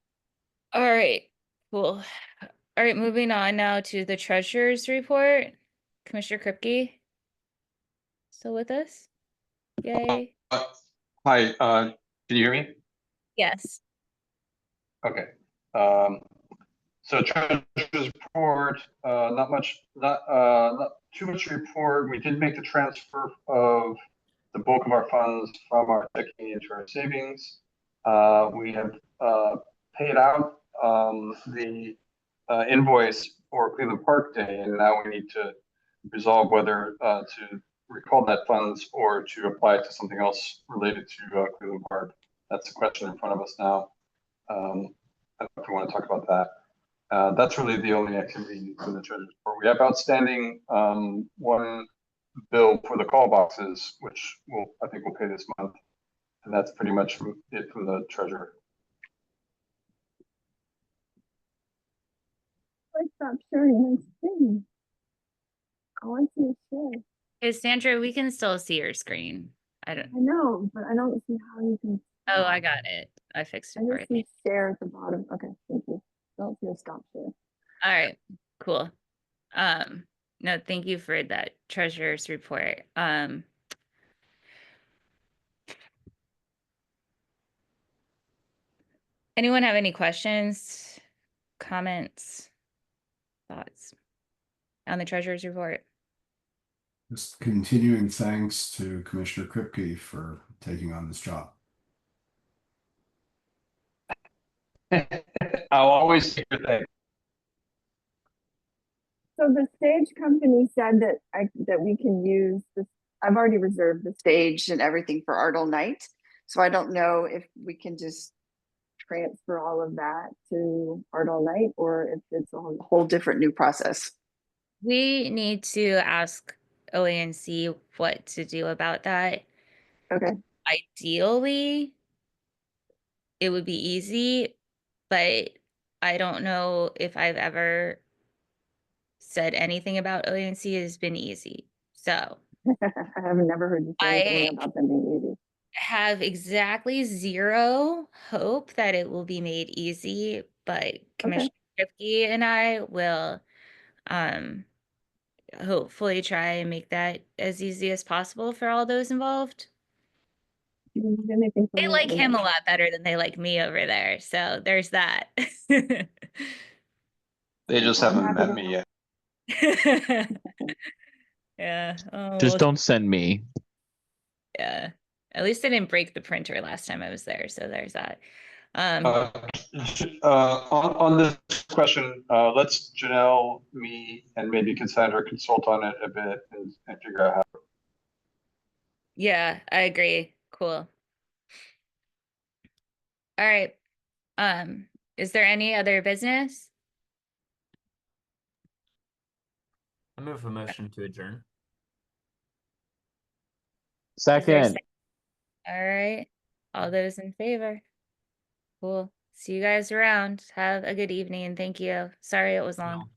S1: All right. Cool. All right. Moving on now to the treasurer's report. Commissioner Kripke, still with us? Yay.
S6: Hi, can you hear me?
S1: Yes.
S6: Okay. So treasurer's report, not too much to report. We did make the transfer of the bulk of our funds from our checking into our savings. We have paid out the invoice for Cleveland Park Day, and now we need to resolve whether to recall that funds or to apply it to something else related to Cleveland Park. That's the question in front of us now. I don't know if you want to talk about that. That's really the only activity in the treasurer's report. We have outstanding one bill for the call boxes, which I think we'll pay this month. And that's pretty much it from the treasurer.
S10: I stopped sharing my screen. I want to share.
S1: Hey, Sandra, we can still see your screen. I
S10: know, but I don't see how you can.
S1: Oh, I got it. I fixed it for
S10: I just
S1: you.
S10: see share at the bottom. Okay, thank you. Don't see a stop share.
S1: All right, cool. No, thank you for that treasurer's report. Anyone have any questions, comments, thoughts on the treasurer's report?
S4: Just continuing thanks to Commissioner Kripke for taking on this job.
S6: I'll always take your thing.
S10: So the stage company said that that we can use this. I've already reserved the stage and everything for Art All Night. So I don't know if we can just transfer all of that to Art All Night or if it's a whole different new process.
S1: We need to ask OANC what to do about that.
S10: Okay.
S1: Ideally, it would be easy, but I don't know if I've ever said anything about OANC has been easy. So
S10: I have never heard you say anything about them being easy.
S1: Have exactly zero hope that it will be made easy, but Commissioner Kripke and I will hopefully try and make that as easy as possible for all those involved. They like him a lot better than they like me over there, so there's that.
S6: They just haven't met me yet.
S1: Yeah. Oh,
S2: Just don't send me.
S1: yeah. At least I didn't break the printer last time I was there, so there's that.
S6: On this question, let's Janelle, me, and maybe Cassandra consult on it a bit and figure out how.
S1: Yeah, I agree. Cool. All right. Is there any other business?
S8: I move a motion to adjourn.
S2: Second.
S1: All right. All those in favor? Cool. See you guys around. Have a good evening and thank you. Sorry it was long.